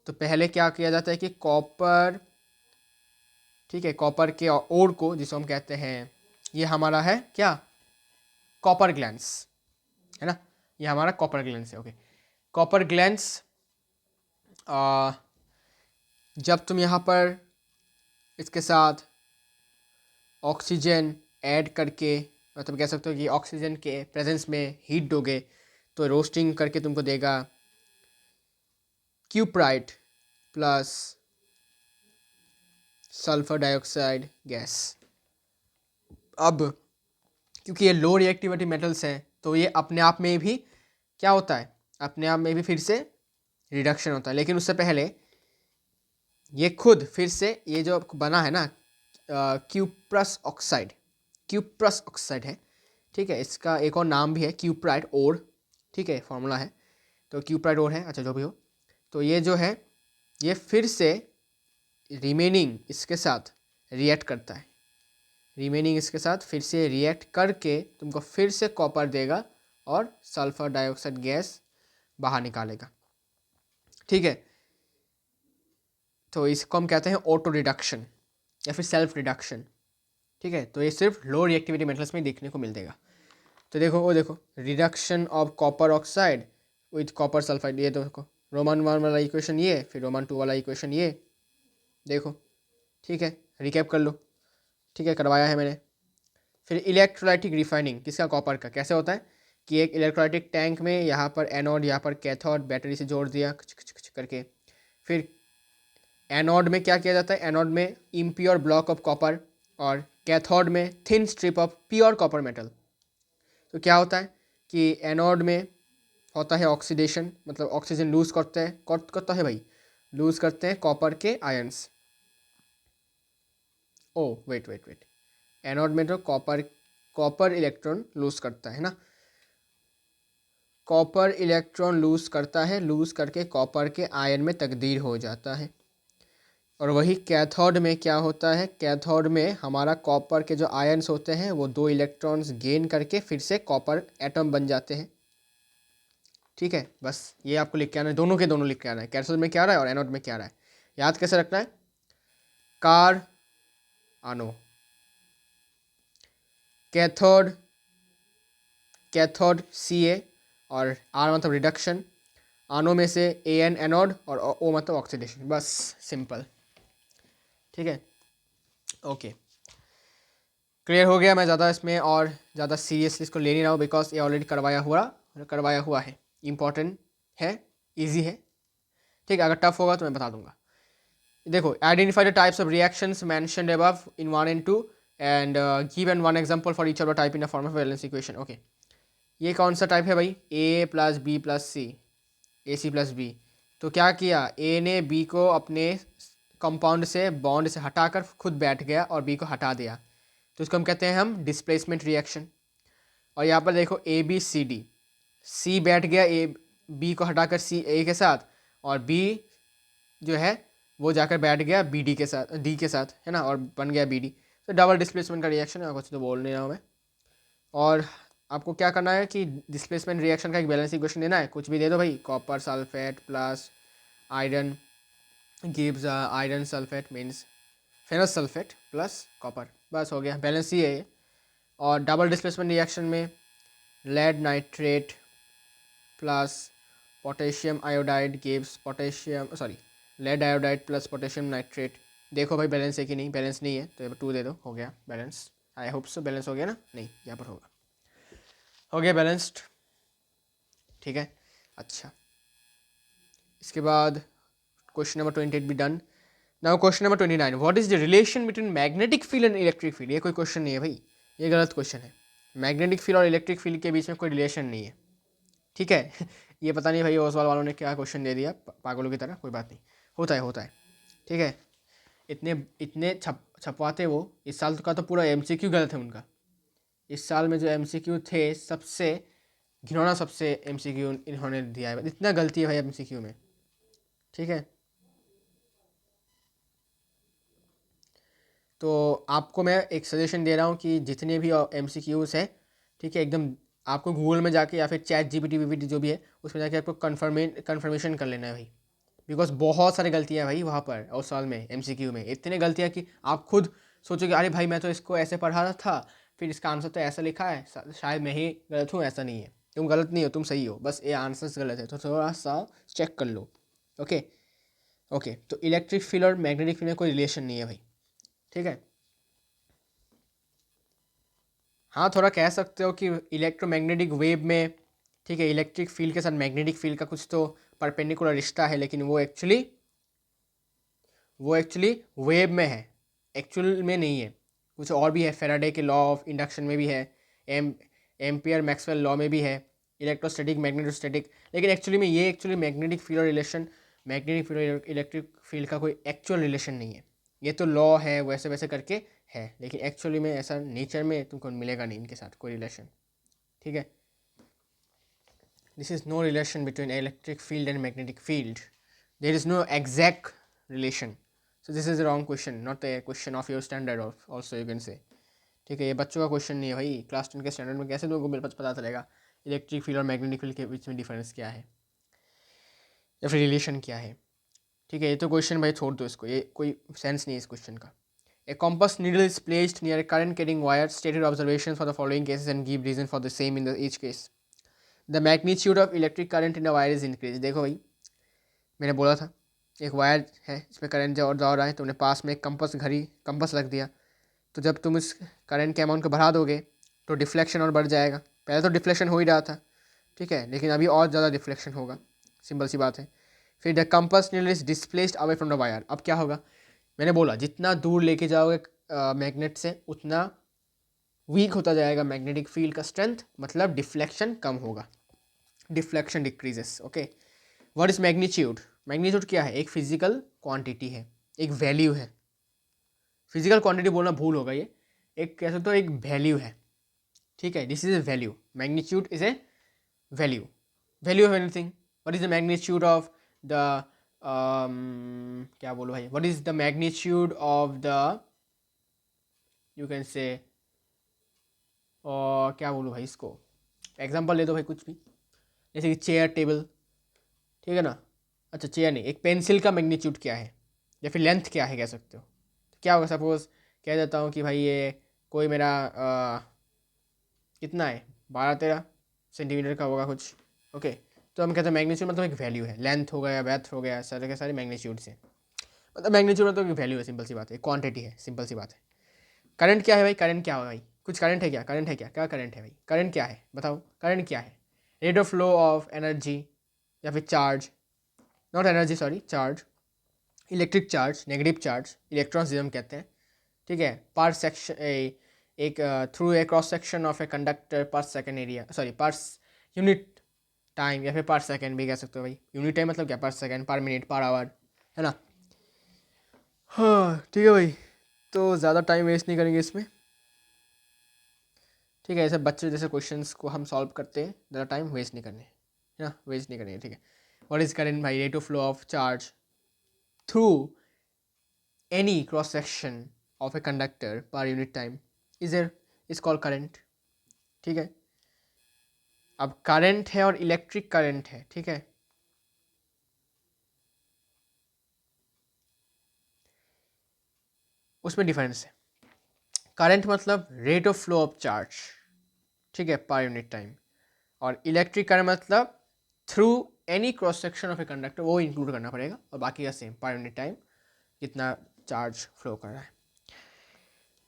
तो पहले क्या किया जाता है कि कॉपर, ठीक है, कॉपर के ओर को जिसको हम कहते हैं, ये हमारा है क्या, कॉपर ग्लैंस, है ना, ये हमारा कॉपर ग्लैंस है। ओके, कॉपर ग्लैंस, जब तुम यहाँ पर इसके साथ ऑक्सीजन ऐड करके, मतलब कह सकते हो कि ऑक्सीजन के प्रेजेंस में हीट दोगे, तो रोस्टिंग करके तुमको देगा cuprite plus sulphur dioxide gas. अब क्योंकि ये लो रिएक्टिविटी मेटल्स हैं, तो ये अपने आप में भी क्या होता है, अपने आप में भी फिर से रिडक्शन होता है, लेकिन उससे पहले ये खुद फिर से ये जो बना है ना क्यूप्रस ऑक्साइड, क्यूप्रस ऑक्साइड है, ठीक है। इसका एक और नाम भी है क्यूप्राइड ओर, ठीक है, फॉर्मूला है। तो क्यूप्राइड ओर है, अच्छा जो भी हो। तो ये जो है ये फिर से रिमेनिंग इसके साथ रिएक्ट करता है, रिमेनिंग इसके साथ फिर से रिएक्ट करके तुमको फिर से कॉपर देगा और सल्फर डाइऑक्साइड गैस बाहर निकालेगा, ठीक है। तो इसको हम कहते हैं ऑटो रिडक्शन या फिर सेल्फ रिडक्शन, ठीक है। तो ये सिर्फ लो रिएक्टिविटी मेटल्स में देखने को मिल देगा। तो देखो वो देखो reduction of copper oxide with copper sulphide, ये देखो रोमन 1 वाला इक्वेशन ये, फिर रोमन 2 वाला इक्वेशन ये, देखो, ठीक है। रिकैप कर लो, ठीक है, करवाया है मैंने। फिर इलेक्ट्रोलाइटिक रिफाइनिंग किसका, कॉपर का। कैसे होता है कि एक इलेक्ट्रोलाइटिक टैंक में यहाँ पर एनोड, यहाँ पर कैथोड, बैटरी से जोड़ दिया कुछ कुछ कुछ करके। फिर एनोड में क्या किया जाता है, एनोड में इम्प्योर ब्लॉक ऑफ कॉपर और कैथोड में thin strip of pure copper metal. तो क्या होता है कि एनोड में होता है ऑक्सीडेशन, मतलब ऑक्सीजन लूज करते हैं, करता है भाई, लूज करते हैं कॉपर के ions. Oh wait wait wait, anode में तो कॉपर इलेक्ट्रॉन लूज करता है ना, कॉपर इलेक्ट्रॉन लूज करता है, लूज करके कॉपर के आयन में तब्दील हो जाता है। और वही कैथोड में क्या होता है, कैथोड में हमारा कॉपर के जो आयन्स होते हैं वो 2 इलेक्ट्रॉन्स गेन करके फिर से कॉपर एटम बन जाते हैं, ठीक है। बस ये आपको लिख के आना है, दोनों के दोनों लिख के आना है, कैथोड में क्या आ रहा है और एनोड में क्या आ रहा है। याद कैसे रखना है, कार आनो, कैथोड, कैथोड Ca और आर मतलब रिडक्शन, आनो में से An एनोड और ओ मतलब ऑक्सीडेशन, बस सिंपल, ठीक है। ओके क्लियर हो गया। मैं ज़्यादा इसमें और ज़्यादा सीरियसली इसको ले नहीं रहा हूँ बिकॉज ये ऑलरेडी करवाया हुआ है, इम्पॉर्टेंट है, इजी है, ठीक है। अगर टफ होगा तो मैं बता दूंगा। देखो identify the types of reactions mentioned above in 1 and 2 and give an 1 example for each of the type in the form of valence equation. Okay ये कौन सा टाइप है भाई, A + B + C, AC + B। तो क्या किया, A ने B को अपने कंपाउंड से बॉन्ड से हटाकर खुद बैठ गया और B को हटा दिया, तो इसको हम कहते हैं हम डिस्प्लेसमेंट रिएक्शन। और यहाँ पर देखो ABCD, C बैठ गया B को हटाकर A के साथ, और B जो है वो जाकर बैठ गया BD के साथ, D के साथ, है ना, और बन गया BD। तो डबल डिस्प्लेसमेंट का रिएक्शन है, कुछ तो बोल नहीं रहा हूँ मैं। और आपको क्या करना है कि डिस्प्लेसमेंट रिएक्शन का एक बैलेंस इक्वेशन देना है, कुछ भी दे दो भाई, copper sulphate plus iron gives iron sulphate means ferrous sulphate plus copper, बस हो गया, बैलेंस ही है ये। और डबल डिस्प्लेसमेंट रिएक्शन में lead nitrate plus potassium iodide gives potassium, sorry, lead iodide plus potassium nitrate. देखो भाई बैलेंस है कि नहीं, बैलेंस नहीं है तो 2 दे दो, हो गया balance. I hope so balance हो गया ना, नहीं यहाँ पर होगा, हो गया बैलेंस्ड, ठीक है। अच्छा इसके बाद क्वेश्चन नंबर 28 भी done. Now question number 29, what is the relation between magnetic field and electric field. ये कोई क्वेश्चन नहीं है भाई, ये गलत क्वेश्चन है। मैग्नेटिक फील्ड और इलेक्ट्रिक फील्ड के बीच में कोई रिलेशन नहीं है, ठीक है। ये पता नहीं भाई ओसवाल वालों ने क्या क्वेश्चन दे दिया पागलों की तरह, कोई बात नहीं, होता है, ठीक है। इतने इतने छपवाते वो, इस साल का तो पूरा MCQ गलत है उनका। इस साल में जो MCQ थे सबसे घिनौना, सबसे MCQ इन्होंने दिया है, इतना गलती है भाई MCQ में, ठीक है। तो आपको मैं एक सजेशन दे रहा हूँ कि जितने भी MCQs हैं, ठीक है, एकदम आपको गूगल में जाके या फिर चैट GPT VPT जो भी है उसमें जाके आपको कन्फर्मेशन कर लेना है भाई, बिकॉज बहुत सारी गलतियाँ हैं भाई वहाँ पर उस साल में MCQ में, इतनी गलतियाँ कि आप खुद सोचोगे अरे भाई मैं तो इसको ऐसे पढ़ा रहा था, फिर इसका आंसर तो ऐसा लिखा है, शायद मैं ही गलत हूँ। ऐसा नहीं है, तुम गलत नहीं हो, तुम सही हो, बस ये आंसर्स गलत है, तो थोड़ा सा चेक कर लो। ओके ओके तो इलेक्ट्रिक फील्ड और मैग्नेटिक फील्ड में कोई रिलेशन नहीं है भाई, ठीक है। हाँ थोड़ा कह सकते हो कि इलेक्ट्रोमैग्नेटिक वेव में, ठीक है, इलेक्ट्रिक फील्ड के साथ मैग्नेटिक फील्ड का कुछ तो परपेंडिकुलर रिश्ता है, लेकिन वो एक्चुअली वेव में है, एक्चुअल में नहीं है। कुछ और भी है, फेराडे के लॉ ऑफ इंडक्शन में भी है, एम्पियर मैक्सवेल लॉ में भी है, इलेक्ट्रोस्टैटिक, मैग्नेटोस्टैटिक, लेकिन एक्चुअली में ये एक्चुअली मैग्नेटिक फील्ड और रिलेशन, मैग्नेटिक फील्ड और इलेक्ट्रिक फील्ड का कोई एक्चुअल रिलेशन नहीं है। ये तो लॉ है, वैसे वैसे करके है, लेकिन एक्चुअली में ऐसा नेचर में तुमको मिलेगा नहीं इनके साथ कोई रिलेशन, ठीक है। This is no relation between electric field and magnetic field, there is no exact relation. So this is the wrong question, not a question of your standard also you can say, ठीक है। ये बच्चों का क्वेश्चन नहीं है भाई, क्लास 10 के स्टैंडर्ड में कैसे लोगों को पता चलेगा इलेक्ट्रिक फील्ड और मैग्नेटिक फील्ड के बीच में डिफरेंस क्या है या फिर रिलेशन क्या है, ठीक है। ये तो क्वेश्चन भाई छोड़ दो इसको, ये कोई सेंस नहीं है इस क्वेश्चन का। A compass needle is placed near a current carrying wire, stated observation for the following cases and give reason for the same in the each case. The magnitude of electric current in the wire is increase. देखो भाई, मैंने बोला था एक वायर है, इसमें करंट जा रहा है, तुमने पास में एक कंपस रख दिया, तो जब तुम इस करंट के अमाउंट को बढ़ा दोगे तो डिफ्लेक्शन और बढ़ जाएगा। पहले तो डिफ्लेक्शन हो ही रहा था, ठीक है, लेकिन अभी और ज़्यादा डिफ्लेक्शन होगा, सिंपल सी बात है। फिर the compass needle is displaced away from the wire. अब क्या होगा, मैंने बोला जितना दूर लेके जाओगे मैग्नेट से उतना वीक होता जाएगा मैग्नेटिक फील्ड का स्ट्रेंथ, मतलब डिफ्लेक्शन कम होगा, deflection decreases, okay. What is magnitude? Magnitude क्या है? एक फिजिकल क्वांटिटी है, एक वैल्यू है। फिजिकल क्वांटिटी बोलना भूल होगा, ये एक कह सकते हो एक वैल्यू है, ठीक है। This is a value, magnitude is a value, value of anything. What is the magnitude of the क्या बोलो भाई, what is the magnitude of the, you can से, और क्या बोलूँ भाई इसको, एग्जांपल ले दो भाई कुछ भी, जैसे कि चेयर टेबल, ठीक है ना। अच्छा चेयर नहीं, एक पेंसिल का मैग्नीट्यूड क्या है या फिर लेंथ क्या है कह सकते हो, तो क्या होगा, सपोज कह देता हूँ कि भाई ये कोई मेरा कितना है 12-13 सेंटीमीटर का होगा कुछ, ओके। तो हम कहते हैं मैग्नीट्यूड मतलब एक वैल्यू है, लेंथ हो गया, ब्रेथ हो गया, सारे के सारे मैग्नीट्यूड से, मतलब मैग्नीट्यूड मतलब एक वैल्यू है, सिंपल सी बात है, क्वांटिटी है, सिंपल सी बात है। करंट क्या है भाई, करंट क्या होगा भाई, कुछ करंट है क्या, करंट है क्या, क्या करंट है भाई, करंट क्या है बताओ, करंट क्या है? Rate of flow of energy या फिर charge, not energy sorry, charge, electric charge, negative charge, electrons जिसे हम कहते हैं, ठीक है, पर सेक्शन एक through a cross section of a conductor per second area, sorry per unit time, या फिर पर सेकेंड भी कह सकते हो भाई, यूनिट टाइम मतलब क्या, पर सेकेंड, पर मिनट, पर आवर, है ना। हाँ ठीक है भाई, तो ज़्यादा टाइम वेस्ट नहीं करेंगे इसमें, ठीक है। ऐसे बच्चे जैसे क्वेश्चंस को हम सॉल्व करते हैं, ज़्यादा टाइम वेस्ट नहीं करने, है ना, वेस्ट नहीं करेंगे, ठीक है। व्हाट इज करंट भाई, rate of flow of charge through any cross section of a conductor पर unit time is called current, ठीक है। अब करंट है और इलेक्ट्रिक करंट है, ठीक है, उसमें डिफरेंस है। करंट मतलब rate of flow of charge, ठीक है, पर यूनिट टाइम, और इलेक्ट्रिक करंट मतलब through any cross section of a conductor, वो इंक्लूड करना पड़ेगा, और बाकी का सेम, पर यूनिट टाइम कितना चार्ज फ्लो कर रहा है,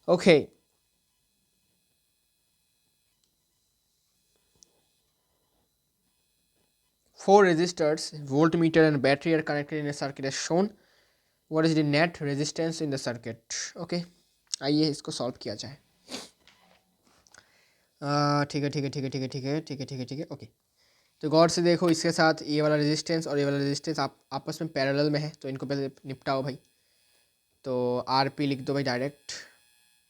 okay. Four resistors, voltmeter and battery are connected in a circuit as shown. What is the net resistance in the circuit? Okay, आइए इसको सॉल्व किया जाए। ठीक है ठीक है ठीक है ठीक है ठीक है ठीक है ठीक है ठीक है, ओके। तो गौर से देखो, इसके साथ ये वाला रेजिस्टेंस और ये वाला रेजिस्टेंस आप आपस में पैरेलल में है, तो इनको पहले निपटाओ भाई। तो आर पी लिख दो भाई direct,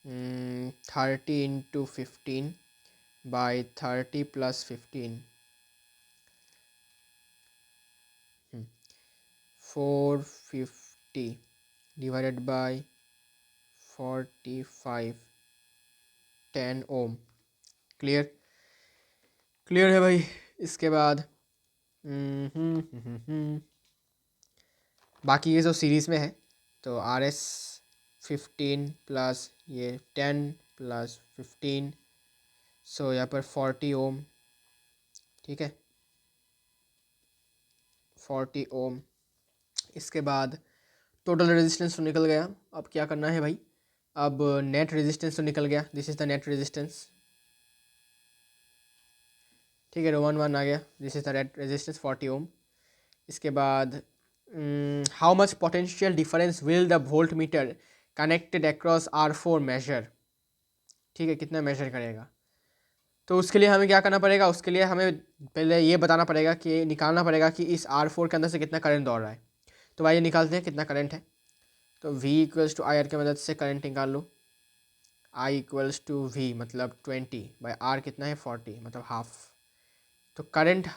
30 × 15/30 + 15, 450 divided by 45, 10 ohm. Clear, clear है भाई। इसके बाद बाकी ये जो सीरीज़ में है, तो RS 15 प्लस ये 10 + 15, सो यहाँ पर 40 ओम, ठीक है, 40 ओम। इसके बाद टोटल रेजिस्टेंस तो निकल गया, अब क्या करना है भाई, अब नेट रेजिस्टेंस तो निकल गया, this is the net resistance, ठीक है, 1 आ गया, this is the net resistance 40 ohm. इसके बाद how much potential difference will the voltmeter connected across R4 measure, ठीक है, कितना मेजर करेगा। तो उसके लिए हमें क्या करना पड़ेगा, उसके लिए हमें पहले ये बताना पड़ेगा कि निकालना पड़ेगा कि इस R4 के अंदर से कितना करंट दौड़ रहा है। तो भाई ये निकालते हैं कितना करंट है। तो V equals to I R की मदद से करंट निकाल लो। I इक्वल्स टू V मतलब 20/R कितना है 40 मतलब हाफ। तो करंट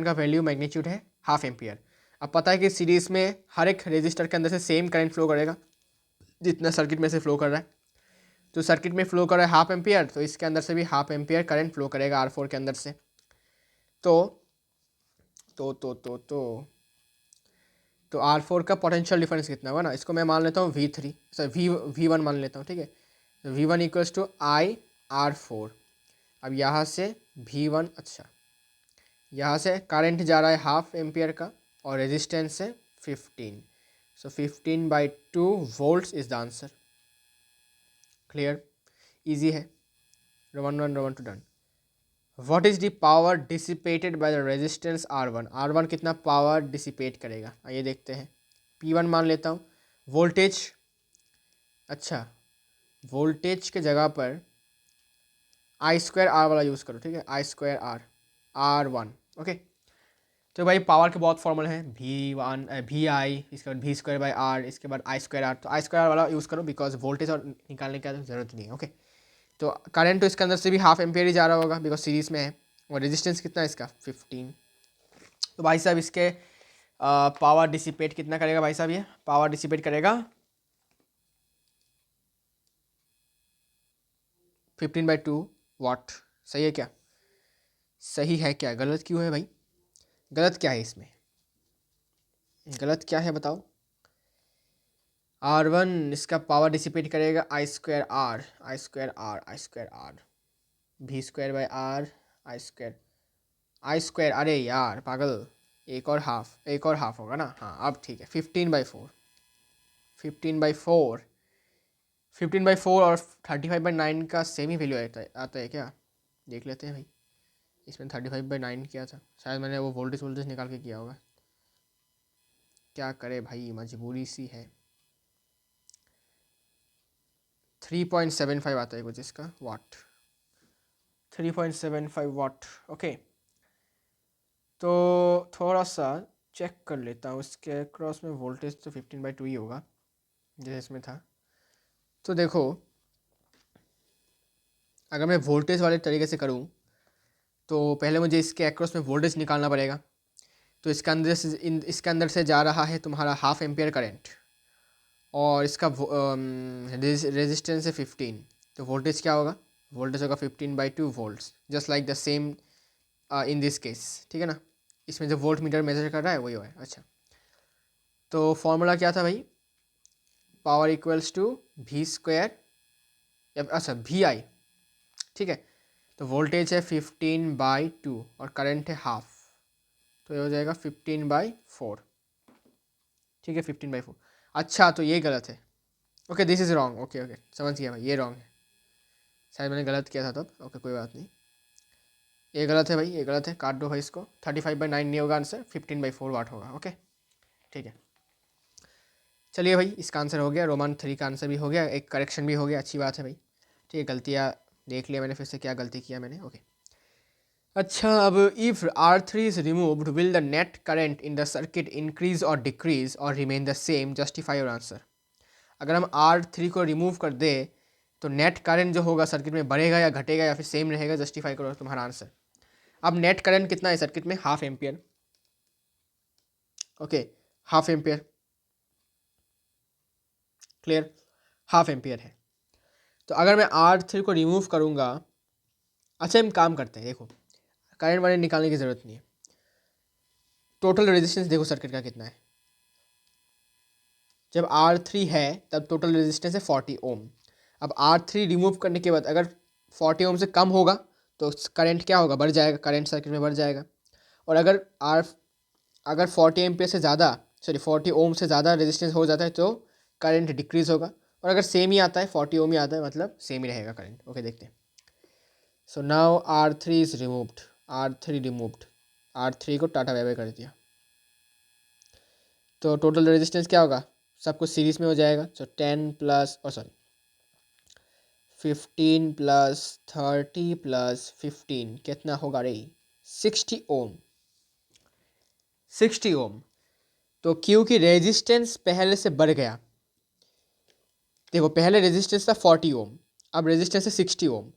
का वैल्यू मैग्नीट्यूड है हाफ एम्पियर। अब पता है कि सीरीज़ में हर एक रेजिस्टर के अंदर से सेम करंट फ्लो करेगा जितना सर्किट में से फ्लो कर रहा है। तो सर्किट में फ्लो कर रहा है हाफ एम्पियर, तो इसके अंदर से भी हाफ एम्पियर करंट फ्लो करेगा R4 के अंदर से। तो तो R4 का पोटेंशियल डिफरेंस कितना होगा ना, इसको मैं मान लेता हूँ V3 सॉरी V1 मान लेता हूँ, ठीक है। तो V1 इक्वल्स टू IR4। अब यहाँ से V1, अच्छा यहाँ से करंट जा रहा है हाफ एम्पियर का और रेजिस्टेंस है 15। So 15/2 volts is the answer. Clear, easy है। Roman two done. What is the power dissipated by the resistance R1। R1 कितना पावर डिसिपेट करेगा, आइए देखते हैं। P1 मान लेता हूँ। वोल्टेज, अच्छा वोल्टेज के जगह पर I²R वाला यूज़ करो, ठीक है। I²R R1, okay. तो भाई पावर के बहुत फॉर्मूले हैं, VI, इसके बाद V²/R, इसके बाद I²R। तो I² वाला यूज़ करो बिकॉज वोल्टेज और निकालने की जरूरत नहीं है, ओके। तो करंट तो इसके अंदर से भी हाफ एम्पियर ही जा रहा होगा बिकॉज सीरीज में है। और रेजिस्टेंस कितना है इसका 15। तो भाई साहब इसके पावर डिसिपेट कितना करेगा भाई साहब, ये पावर डिसिपेट करेगा 15/2 वाट। सही है क्या, सही है क्या, गलत क्यों है भाई, गलत क्या है इसमें, गलत क्या है बताओ। R1 इसका पावर डिसिपेट करेगा I²R V²/R I², अरे यार पागल, एक और हाफ होगा ना, हाँ अब ठीक है। 15/4 15/4 और 35/9 का सेम ही वैल्यू आता है क्या, देख लेते हैं भाई। इसमें 35/9 किया था, शायद मैंने वो वोल्टेज निकाल के किया होगा, क्या करे भाई मजबूरी सी है। 3.75 आता है कुछ इसका वाट, 3.75 वाट, ओके। तो थोड़ा सा चेक कर लेता हूँ, इसके क्रॉस में वोल्टेज तो 15/2 ही होगा जैसे इसमें था। तो देखो अगर मैं वोल्टेज वाले तरीके से करूँ तो पहले मुझे इसके अक्रॉस में वोल्टेज निकालना पड़ेगा। तो इसके अंदर से जा रहा है तुम्हारा हाफ एम्पियर करंट और इसका रेजिस्टेंस है 15। तो वोल्टेज क्या होगा, वोल्टेज होगा 15/2 volts, just like the same in this case, ठीक है ना। इसमें जो वोल्ट मीटर मेजर कर रहा है वही है। अच्छा तो फॉर्मूला क्या था भाई, पावर इक्वल्स टू V², अच्छा VI, ठीक है। तो वोल्टेज है 15/2 और करंट है हाफ, तो ये हो जाएगा 15/4, ठीक है 15/4। अच्छा तो ये गलत है, okay this is wrong, okay okay समझ गया भाई, ये रॉन्ग है, शायद मैंने गलत किया था तब, ओके कोई बात नहीं। ये गलत है भाई, ये गलत है, काट दो भाई इसको। 35/9 नहीं होगा आंसर, 15/4 वाट होगा, ओके ठीक है। चलिए भाई इसका आंसर हो गया, रोमन 3 का आंसर भी हो गया, एक करेक्शन भी हो गया, अच्छी बात है भाई। ठीक है, गलतियाँ देख लिया मैंने फिर से क्या गलती किया मैंने, ओके। अच्छा अब if R3 is removed will the net current in the circuit increase और डिक्रीज और remain the same, justify your answer. अगर हम R3 को रिमूव कर दे तो नेट करंट जो होगा सर्किट में बढ़ेगा या घटेगा या फिर सेम रहेगा, जस्टिफाई करो तुम्हारा आंसर। अब नेट करंट कितना है सर्किट में, half ampere, okay half ampere, clear, half ampere है। तो अगर मैं R3 को रिमूव करूँगा, अच्छा हम काम करते हैं, देखो करंट वाले निकालने की ज़रूरत नहीं है। टोटल रेजिस्टेंस देखो सर्किट का कितना है, जब R3 है तब टोटल रेजिस्टेंस है 40 ओम। अब R3 रिमूव करने के बाद अगर 40 ओम से कम होगा तो करंट क्या होगा, बढ़ जाएगा, करंट सर्किट में बढ़ जाएगा। और अगर 40 एम्पियर से ज़्यादा, सॉरी 40 ओम से ज़्यादा रेजिस्टेंस हो जाता है तो करंट डिक्रीज़ होगा। और अगर सेम ही आता है 40 ओम ही आता है मतलब सेम ही रहेगा करंट, ओके देखते हैं। So now R3 is removed, R3 removed, R3 को टाटा बाय बाय कर दिया। तो टोटल रेजिस्टेंस क्या होगा, सब कुछ सीरीज में हो जाएगा। सो 10 प्लस और सॉरी 15 प्लस 30 प्लस 15 कितना होगा रे? 60 ओम। 60 ओम। तो क्योंकि रेजिस्टेंस पहले से बढ़ गया, देखो पहले रेजिस्टेंस था 40 ओम, अब रेजिस्टेंस है 60 ओम।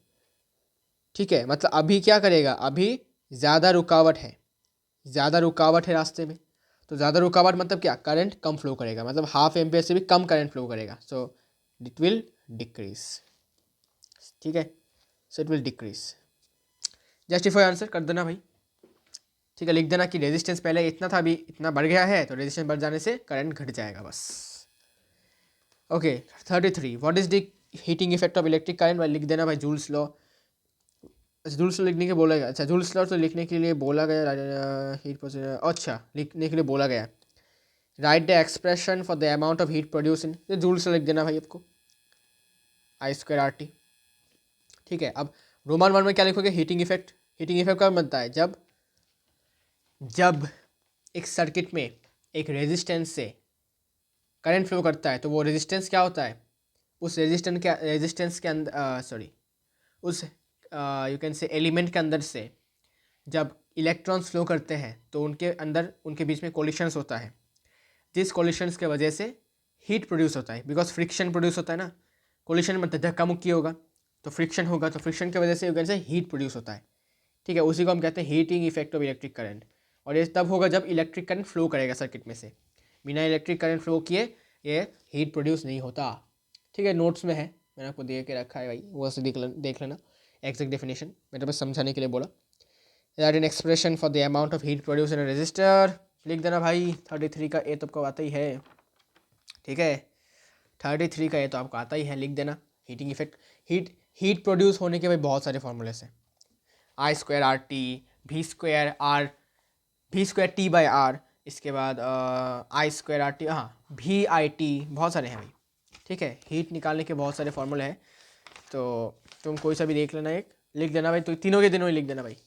ठीक है, मतलब अभी क्या करेगा, अभी ज़्यादा रुकावट है, ज़्यादा रुकावट है रास्ते में, तो ज़्यादा रुकावट मतलब क्या, करंट कम फ्लो करेगा, मतलब हाफ एम्पियर से भी कम करंट फ्लो करेगा, सो इट विल डिक्रीज। ठीक है, so it will decrease. Justify answer कर देना भाई। ठीक है, लिख देना कि रेजिस्टेंस पहले इतना था, अभी इतना बढ़ गया है, तो रेजिस्टेंस बढ़ जाने से करंट घट जाएगा बस। Okay 33, what is the heating effect of electric current? भाई लिख देना भाई जूल्स लॉ। जूल्स लॉ लिखने के बोला गया, अच्छा जूल्स लॉ तो लिखने के लिए बोला गया, हीट प्रोड्यूस, अच्छा लिखने के लिए बोला गया, right the expression for the amount of heat produce in, joules law लिख देना भाई आपको, I²RT। ठीक है, अब रोमन वन में क्या लिखोगे, हीटिंग इफेक्ट। हीटिंग इफेक्ट कब बनता है, जब जब एक सर्किट में एक रेजिस्टेंस से करंट फ्लो करता है, तो वो रेजिस्टेंस क्या होता है, उस रेजिस्टेंस के अंदर सॉरी उस यू कैन से एलिमेंट के अंदर से जब इलेक्ट्रॉन्स फ्लो करते हैं, तो उनके अंदर उनके बीच में कोलिशंस होता है, जिस कोलिशंस के वजह से हीट प्रोड्यूस होता है, बिकॉज फ्रिक्शन प्रोड्यूस होता है ना, कोलिशन मतलब धक्का मुक्की होगा, तो फ्रिक्शन होगा, तो फ्रिक्शन की वजह से यू कैन से हीट प्रोड्यूस होता है। ठीक है, उसी को हम कहते हैं heating effect of electric current, और ये तब होगा जब इलेक्ट्रिक करंट फ्लो करेगा सर्किट में से, बिना इलेक्ट्रिक करंट फ्लो किए ये हीट प्रोड्यूस नहीं होता। ठीक है, नोट्स में है, मैंने आपको दे के रखा है भाई, वो से देख लेना एग्जैक्ट डेफिनेशन, मैंने बस समझाने के लिए बोला। That an expression for the amount of heat produce in a resistor, लिख देना भाई। 33 का ए तो आपको आता ही है। ठीक है, 33 का ए तो आपको आता ही है, लिख देना। हीटिंग इफेक्ट, हीट प्रोड्यूस होने के भाई बहुत सारे फॉर्मूलेस हैं, I²RT, V²T/R, इसके बाद I²RT, हाँ VIT, बहुत सारे हैं भाई। ठीक है, हीट निकालने के बहुत सारे फॉर्मूले हैं, तो तुम कोई सा भी देख लेना, एक लिख देना भाई, तो तीनों के तीनों ही लिख देना भाई,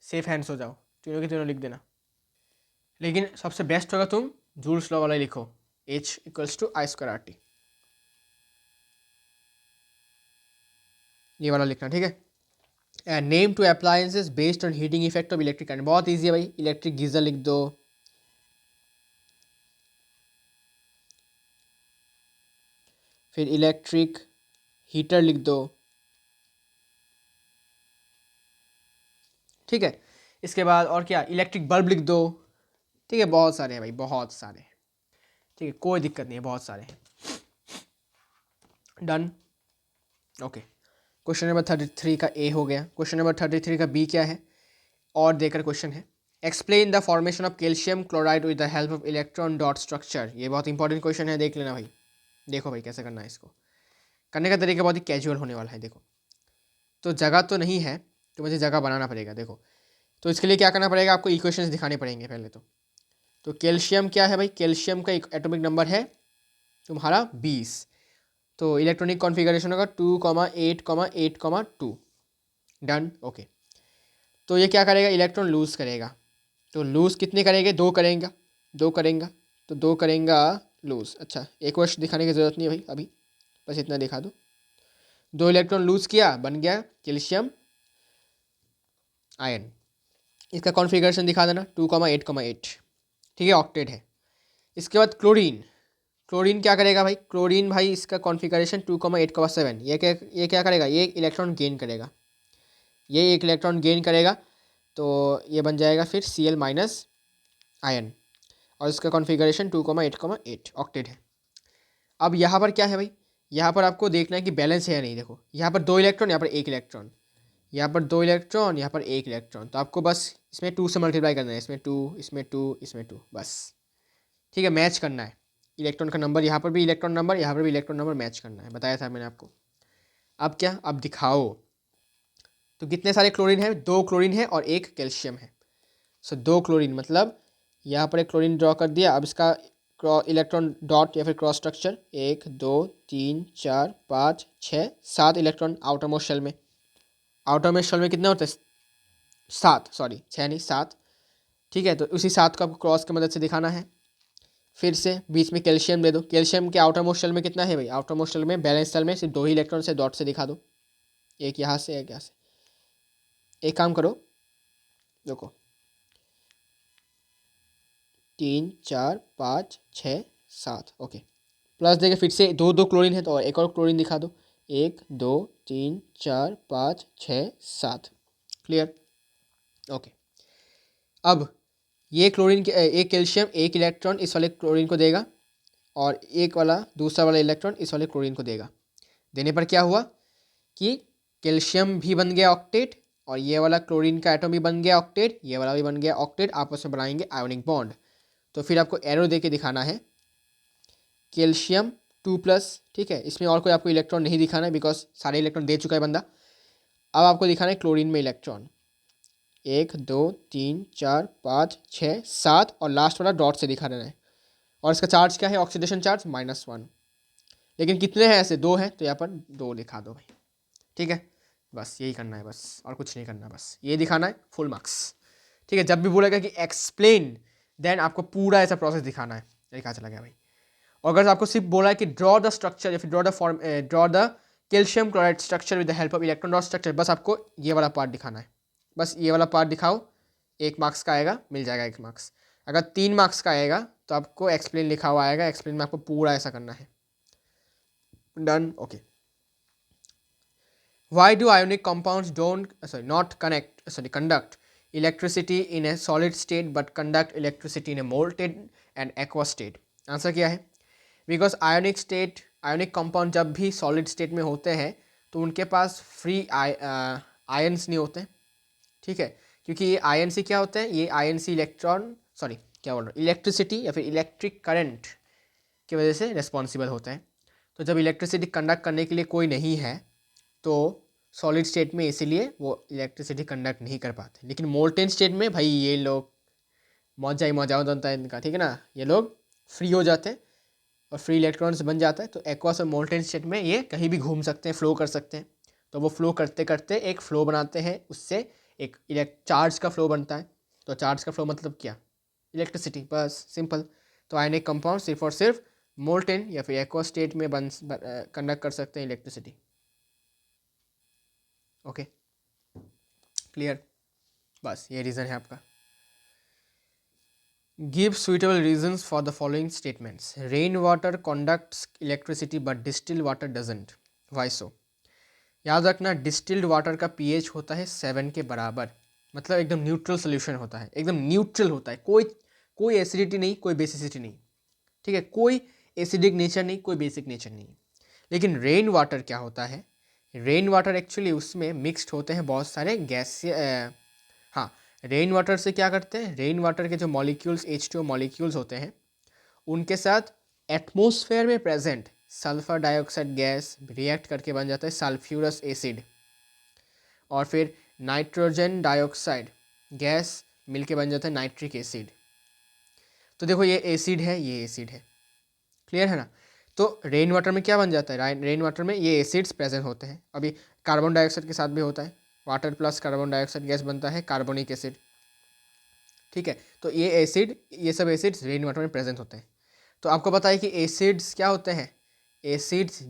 सेफ हैंड्स हो जाओ, तीनों के तीनों लिख देना। लेकिन सबसे बेस्ट होगा तुम जूल्स लॉ वाला लिखो, H=I²RT, ये वाला लिखना। ठीक है, name two appliances based on heating effect of electric current, बहुत ईजी है भाई, इलेक्ट्रिक गीजर लिख दो, फिर इलेक्ट्रिक हीटर लिख दो। ठीक है, इसके बाद और क्या, इलेक्ट्रिक बल्ब लिख दो। ठीक है, बहुत सारे हैं भाई, बहुत सारे हैं। ठीक है, कोई दिक्कत नहीं है, बहुत सारे हैं। डन। ओके, क्वेश्चन नंबर 33 का ए हो गया। क्वेश्चन नंबर 33 का बी क्या है, और देकर क्वेश्चन है, explain the formation of calcium chloride with the help of electron dot structure. ये बहुत इंपॉर्टेंट क्वेश्चन है, देख लेना भाई। देखो भाई कैसे करना है इसको, करने का तरीका बहुत ही कैजुअल होने वाला है। देखो, तो जगह तो नहीं है, तो मुझे जगह बनाना पड़ेगा। देखो, तो इसके लिए क्या करना पड़ेगा, आपको इक्वेशंस दिखाने पड़ेंगे पहले तो कैल्शियम क्या है भाई, कैल्शियम का एक एटॉमिक नंबर है तुम्हारा 20, तो इलेक्ट्रॉनिक कॉन्फ़िगरेशन होगा 2,8,8,2। डन। ओके, तो ये क्या करेगा, इलेक्ट्रॉन लूज़ करेगा, तो लूज़ कितने करेंगे, दो करेगा, तो दो करेगा लूज़। अच्छा, एक वर्ष दिखाने की ज़रूरत नहीं है भाई, अभी बस इतना दिखा दो, दो इलेक्ट्रॉन लूज़ किया, बन गया कैल्शियम आयन। इसका कॉन्फ़िगरेशन दिखा देना 2,8,8। ठीक है, ऑक्टेट है। इसके बाद क्लोरीन क्या करेगा भाई, क्लोरीन भाई इसका कॉन्फ़िगरेशन 2,8,7। ये क्या करेगा, ये इलेक्ट्रॉन गेन करेगा, ये एक इलेक्ट्रॉन गेन करेगा, तो ये बन जाएगा फिर Cl- आयन, और इसका कॉन्फ़िगरेशन 2,8,8 ऑक्टेट है। अब यहाँ पर क्या है भाई, यहाँ पर आपको देखना है कि बैलेंस है या नहीं। देखो, यहाँ पर दो इलेक्ट्रॉन, यहाँ पर एक इलेक्ट्रॉन, यहाँ पर दो इलेक्ट्रॉन, यहाँ पर एक इलेक्ट्रॉन, तो आपको बस इसमें 2 से मल्टीप्लाई करना है, इसमें 2, इसमें 2, इसमें 2, बस। ठीक है, मैच करना है इलेक्ट्रॉन का नंबर, यहाँ पर भी इलेक्ट्रॉन नंबर, यहाँ पर भी इलेक्ट्रॉन नंबर मैच करना है, बताया था मैंने आपको। अब क्या, अब दिखाओ, तो कितने सारे क्लोरीन है, दो क्लोरीन है और एक कैल्शियम है, सो दो क्लोरीन, मतलब यहाँ पर एक क्लोरीन ड्रॉ कर दिया। अब इसका इलेक्ट्रॉन डॉट या फिर cross structure, 1 2 3 4 5 6 7 electron outermost shell में। आउटर मोस्ट शेल में कितने होते हैं, 7, सॉरी 6 नहीं 7। ठीक है, तो उसी 7 को आपको क्रॉस की मदद से दिखाना है। फिर से बीच में कैल्शियम दे दो, कैल्शियम के आउटर मोस्ट शेल में कितना है भाई, आउटर मोस्ट शेल में बैलेंस शेल में सिर्फ 2 ही इलेक्ट्रॉन से डॉट से दिखा दो। एक यहाँ से एक यहाँ से। एक काम करो, देखो 3 4 5 6 7, ओके। प्लस देके फिर से दो दो क्लोरीन है तो एक और क्लोरीन दिखा दो। 1 2 3 4 5 6 7, क्लियर, ओके। अब ये क्लोरीन के एक कैल्शियम एक इलेक्ट्रॉन इस वाले क्लोरीन को देगा और एक वाला दूसरा वाला इलेक्ट्रॉन इस वाले क्लोरीन को देगा। देने पर क्या हुआ कि कैल्शियम भी बन गया ऑक्टेट और ये वाला क्लोरीन का एटम भी बन गया ऑक्टेट, ये वाला भी बन गया ऑक्टेट, आपस में बनाएंगे आयोनिक बॉन्ड। तो फिर आपको एरो दे के दिखाना है कैल्शियम 2+, ठीक है। इसमें और कोई आपको इलेक्ट्रॉन नहीं दिखाना है बिकॉज सारे इलेक्ट्रॉन दे चुका है बंदा। अब आपको दिखाना है क्लोरीन में इलेक्ट्रॉन 1 2 3 4 5 6 7 और लास्ट वाला डॉट से दिखा देना है। और इसका चार्ज क्या है, ऑक्सीडेशन चार्ज -1। लेकिन कितने हैं ऐसे, 2 हैं तो यहाँ पर 2 दिखा दो भाई, ठीक है। बस यही करना है, बस और कुछ नहीं करना, बस ये दिखाना है, फुल मार्क्स, ठीक है। जब भी बोलेगा कि एक्सप्लेन देन आपको पूरा ऐसा प्रोसेस दिखाना है। ये कहा चला गया भाई। और अगर आपको सिर्फ बोला है कि ड्रॉ द स्ट्रक्चर या फिर draw the calcium chloride structure with the help of electron dot structure, बस आपको ये वाला पार्ट दिखाना है। बस ये वाला पार्ट दिखाओ, 1 मार्क्स का आएगा, मिल जाएगा 1 मार्क्स। अगर 3 मार्क्स का आएगा तो आपको एक्सप्लेन लिखा हुआ आएगा, एक्सप्लेन में आपको पूरा ऐसा करना है। Done, okay. Why do ionic compounds conduct electricity in a solid state but conduct electricity in a molten and aqueous state? Answer क्या है? बिकॉज आयोनिक कंपाउंड जब भी सॉलिड स्टेट में होते हैं तो उनके पास फ्री आयन्स नहीं होते, ठीक है। क्योंकि ये आयन से क्या होता है, ये आयन से इलेक्ट्रिसिटी या फिर इलेक्ट्रिक करंट की वजह से रिस्पॉन्सिबल होता है। तो जब इलेक्ट्रिसिटी कंडक्ट करने के लिए कोई नहीं है तो सॉलिड स्टेट में इसीलिए वो इलेक्ट्रिसिटी कंडक्ट नहीं कर पाते। लेकिन मोल्टेन स्टेट में भाई ये लोग मौजा ही मौजा होता है इनका, ठीक है ना। ये लोग फ्री हो जाते हैं और फ्री इलेक्ट्रॉन्स बन जाता है। तो एक्वास और मोल्टेन स्टेट में ये कहीं भी घूम सकते हैं, फ्लो कर सकते हैं। तो वो फ्लो करते करते एक फ्लो बनाते हैं, उससे एक चार्ज का फ्लो बनता है। तो चार्ज का फ्लो मतलब क्या, इलेक्ट्रिसिटी, बस सिंपल। तो आयनिक कंपाउंड सिर्फ और सिर्फ मोल्टेन या फिर एक्वा स्टेट में कंडक्ट कर सकते हैं इलेक्ट्रिसिटी, ओके, क्लियर। बस ये रीज़न है आपका। Give suitable reasons for the following statements. Rain water conducts electricity but distilled water doesn't, why so? याद रखना डिस्टिल्ड वाटर का पीएच होता है 7 के बराबर, मतलब एकदम न्यूट्रल सोल्यूशन होता है, एकदम न्यूट्रल होता है, कोई एसिडिटी नहीं, कोई बेसिसिटी नहीं, ठीक है। कोई एसिडिक नेचर नहीं, कोई बेसिक नेचर नहीं। लेकिन रेन वाटर क्या होता है, रेन वाटर एक्चुअली उसमें मिक्स्ड होते हैं बहुत सारे गैस, हाँ। रेन वाटर से क्या करते हैं, रेन वाटर के जो मॉलिक्यूल्स H2O मॉलिक्यूल्स होते हैं उनके साथ एटमॉस्फेयर में present sulphur dioxide gas react करके बन जाता है सल्फ्यूरस एसिड, और फिर नाइट्रोजन डाइऑक्साइड गैस मिलके बन जाता है नाइट्रिक एसिड। तो देखो ये एसिड है, ये एसिड है, क्लियर है ना। तो रेन वाटर में क्या बन जाता है, रेन वाटर में ये एसिड्स प्रेजेंट होते हैं। अभी कार्बन डाइऑक्साइड के साथ भी होता है, water plus carbon dioxide gas बनता है कार्बोनिक एसिड, ठीक है। तो ये एसिड, ये सब एसिड्स रेन वाटर में प्रेजेंट होते हैं। तो आपको पता है कि एसिड्स क्या होते हैं, एसिड्स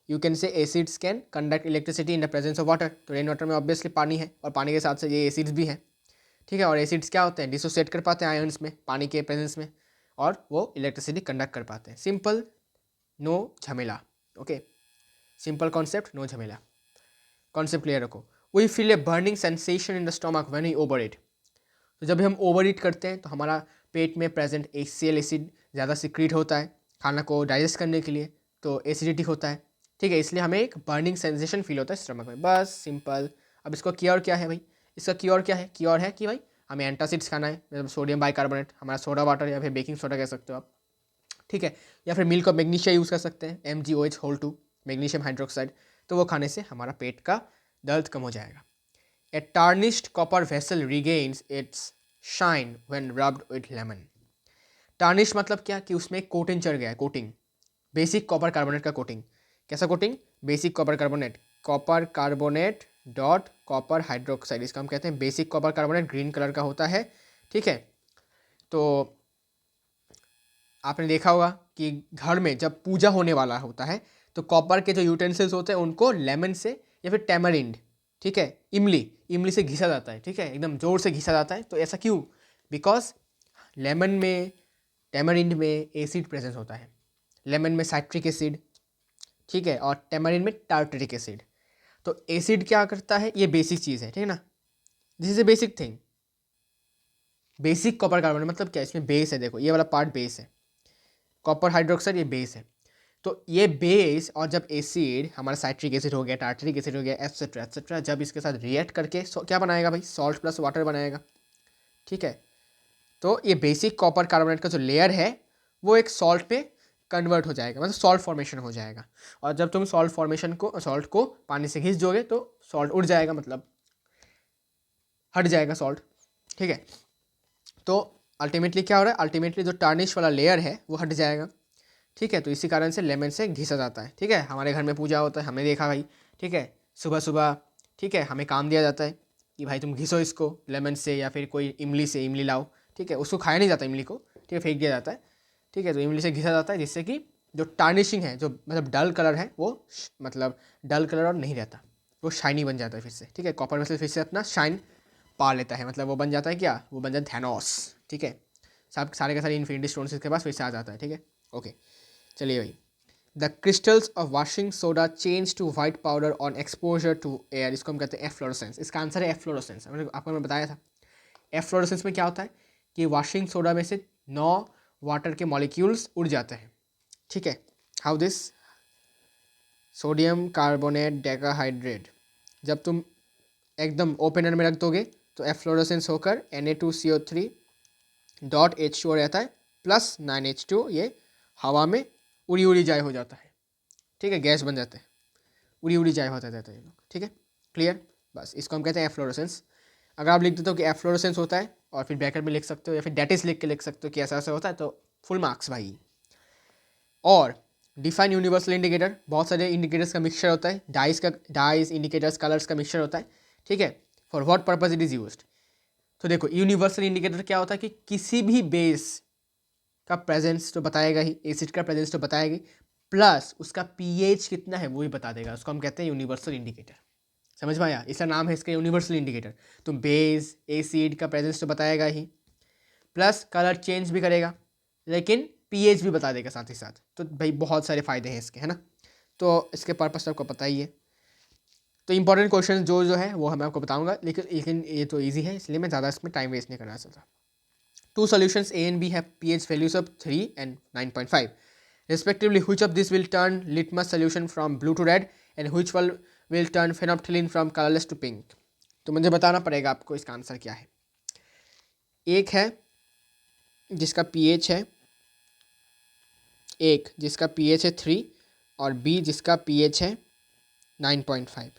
यू कैन से acids can conduct electricity in the presence of water. तो रेन वाटर में ऑब्वियसली पानी है और पानी के साथ साथ ये एसिड्स भी हैं, ठीक है। और एसिड्स क्या होते हैं, डिसोसिएट कर पाते हैं आयन्स में पानी के प्रेजेंस में, और वो इलेक्ट्रिसिटी कंडक्ट कर पाते हैं। सिंपल, नो झमेला, ओके। सिंपल कॉन्सेप्ट, नो झमेला, कॉन्सेप्ट क्लियर रखो। We feel a burning sensation in the stomach when we overeat. तो जब भी हम ओवर ईट करते हैं तो हमारा पेट में प्रेजेंट HCl एसिड ज़्यादा सिक्रीट होता है खाना को डाइजेस्ट करने के लिए, तो एसिडिटी होता है, ठीक है। इसलिए हमें एक बर्निंग सेंसेशन फील होता है स्टमक में, बस सिंपल। अब इसको क्योर क्या है भाई, इसका क्योर क्या है, क्योर है कि भाई हमें एंटासिड्स खाना है, मतलब सोडियम बाइकार्बोनेट, हमारा सोडा वाटर या फिर बेकिंग सोडा कह सकते हो आप, ठीक है। या फिर मिल्क ऑफ मैग्नीशिया यूज़ कर सकते हैं, MgOH2 मैग्नीशियम हाइड्रोक्साइड। तो वो खाने से हमारा पेट का दर्द कम हो जाएगा। A tarnished copper vessel regains its shine when rubbed with lemon. Tarnish मतलब क्या कि उसमें कोटिंग चढ़ गया है, कोटिंग, बेसिक कॉपर कार्बोनेट का कोटिंग। कैसा coating, basic copper carbonate dot copper hydroxide, इसका हम कहते हैं basic copper carbonate, green colour का होता है, ठीक है। तो आपने देखा होगा कि घर में जब पूजा होने वाला होता है तो कॉपर के जो यूटेंसिल्स होते हैं उनको लेमन से या फिर टैमरिंड, ठीक है, इमली से घिसा जाता है, ठीक है, एकदम ज़ोर से घिसा जाता है। तो ऐसा क्यों? बिकॉज लेमन में, टैमरिंड में एसिड प्रेजेंस होता है। लेमन में साइट्रिक एसिड, ठीक है, और टैमरिंड में टार्टरिक एसिड। तो एसिड क्या करता है, ये बेसिक चीज़ है, ठीक है ना, this is a basic thing. Basic copper carbon मतलब क्या, इसमें बेस है, देखो ये वाला पार्ट बेस है, कॉपर हाइड्रोक्साइड ये बेस है। तो ये बेस और जब एसिड हमारा साइट्रिक एसिड हो गया, टार्टरिक एसिड हो गया, एटसेट्रा एटसेट्रा, जब इसके साथ रिएक्ट करके क्या बनाएगा भाई, सॉल्ट प्लस वाटर बनाएगा, ठीक है। तो ये बेसिक कॉपर कार्बोनेट का जो लेयर है वो एक सॉल्ट पे कन्वर्ट हो जाएगा, मतलब सॉल्ट फॉर्मेशन हो जाएगा। और जब तुम सॉल्ट को पानी से घिस दोगे तो सॉल्ट उड़ जाएगा, मतलब हट जाएगा सॉल्ट, ठीक है। तो अल्टीमेटली क्या हो रहा है, अल्टीमेटली जो टार्निश वाला लेयर है वो हट जाएगा, ठीक है। तो इसी कारण से लेमन से घिसा जाता है, ठीक है। हमारे घर में पूजा होता है, हमने देखा भाई, ठीक है, सुबह सुबह, ठीक है, हमें काम दिया जाता है कि भाई तुम घिसो इसको लेमन से, या फिर कोई इमली से, इमली लाओ, ठीक है। उसको खाया नहीं जाता इमली को, ठीक है, फेंक दिया जाता है, ठीक है। तो इमली से घिसा जाता है जिससे कि जो टार्निशिंग है, जो मतलब डल कलर है वो मतलब डल कलर और नहीं रहता, वो शाइनी बन जाता है फिर से, ठीक है। कॉपर वेसल फिर से अपना शाइन पा लेता है, मतलब वो बन जाता है क्या, वो बन जाता है थैनोस, ठीक है। सब सारे के सारे इन्फिनिटी स्टोन्स इसके पास फिर से आ जाता है, ठीक है, ओके। चलिए भाई, the crystals of washing soda change to white powder on exposure to air, इसको हम कहते हैं एफ्लोरेसेंस। इसका आंसर है एफ्लोरेसेंस, आपको मैं बताया था। एफ्लोरेसेंस में क्या होता है कि वॉशिंग सोडा में से 9 वाटर के मॉलिक्यूल्स उड़ जाते हैं, ठीक है। How this, sodium carbonate decahydrate जब तुम एकदम ओपनर में रख दोगे तो एफ्लोरेसेंस होकर Na2CO3 डॉट H2O रहता है प्लस 9H2, ये हवा में उड़ी उड़ी जाए हो जाता है, ठीक है, गैस बन जाते हैं, उड़ी उड़ी जाए होता रहता है ये लोग, ठीक है, क्लियर। बस इसको हम कहते हैं एफ्लोरेसेंस। अगर आप लिख देते हो कि एफ्लोरेसेंस होता है और फिर ब्रैकेट में लिख सकते हो, या फिर डेट इज लिख के लिख सकते हो कि ऐसा ऐसा होता है, तो फुल मार्क्स भाई। और डिफाइन यूनिवर्सल इंडिकेटर, बहुत सारे इंडिकेटर्स का मिक्सचर होता है, डाइज इंडिकेटर्स कलर्स का मिक्सचर होता है, ठीक है। For what purpose it is used. तो देखो यूनिवर्सल इंडिकेटर क्या होता है कि किसी भी बेस का प्रेजेंस तो बताएगा ही, एसिड का प्रेजेंस तो बताएगा ही, प्लस उसका पीएच कितना है वो भी बता देगा, उसको हम कहते हैं यूनिवर्सल इंडिकेटर। समझ में आया, इसका नाम है इसका यूनिवर्सल इंडिकेटर। तो बेस एसिड का प्रेजेंस तो बताएगा ही, प्लस कलर चेंज भी करेगा, लेकिन पीएच भी बता देगा साथ ही साथ। तो भाई बहुत सारे फायदे हैं इसके, है ना। तो इसके पर्पस तो आपको पता ही है। तो इंपॉर्टेंट क्वेश्चन जो जो है वो मैं आपको बताऊंगा, लेकिन ये तो ईजी है, इसलिए मैं ज़्यादा इसमें टाइम वेस्ट नहीं करना चाहता। Two solutions A and B have pH values of 3 and 9.5 respectively. Which of these will turn litmus solution from blue to red and which will turn phenolphthalein from colorless to pink? तो मुझे बताना पड़ेगा आपको इसका आंसर क्या है। एक है जिसका pH है, एक जिसका pH है 3 और B जिसका pH है 9.5।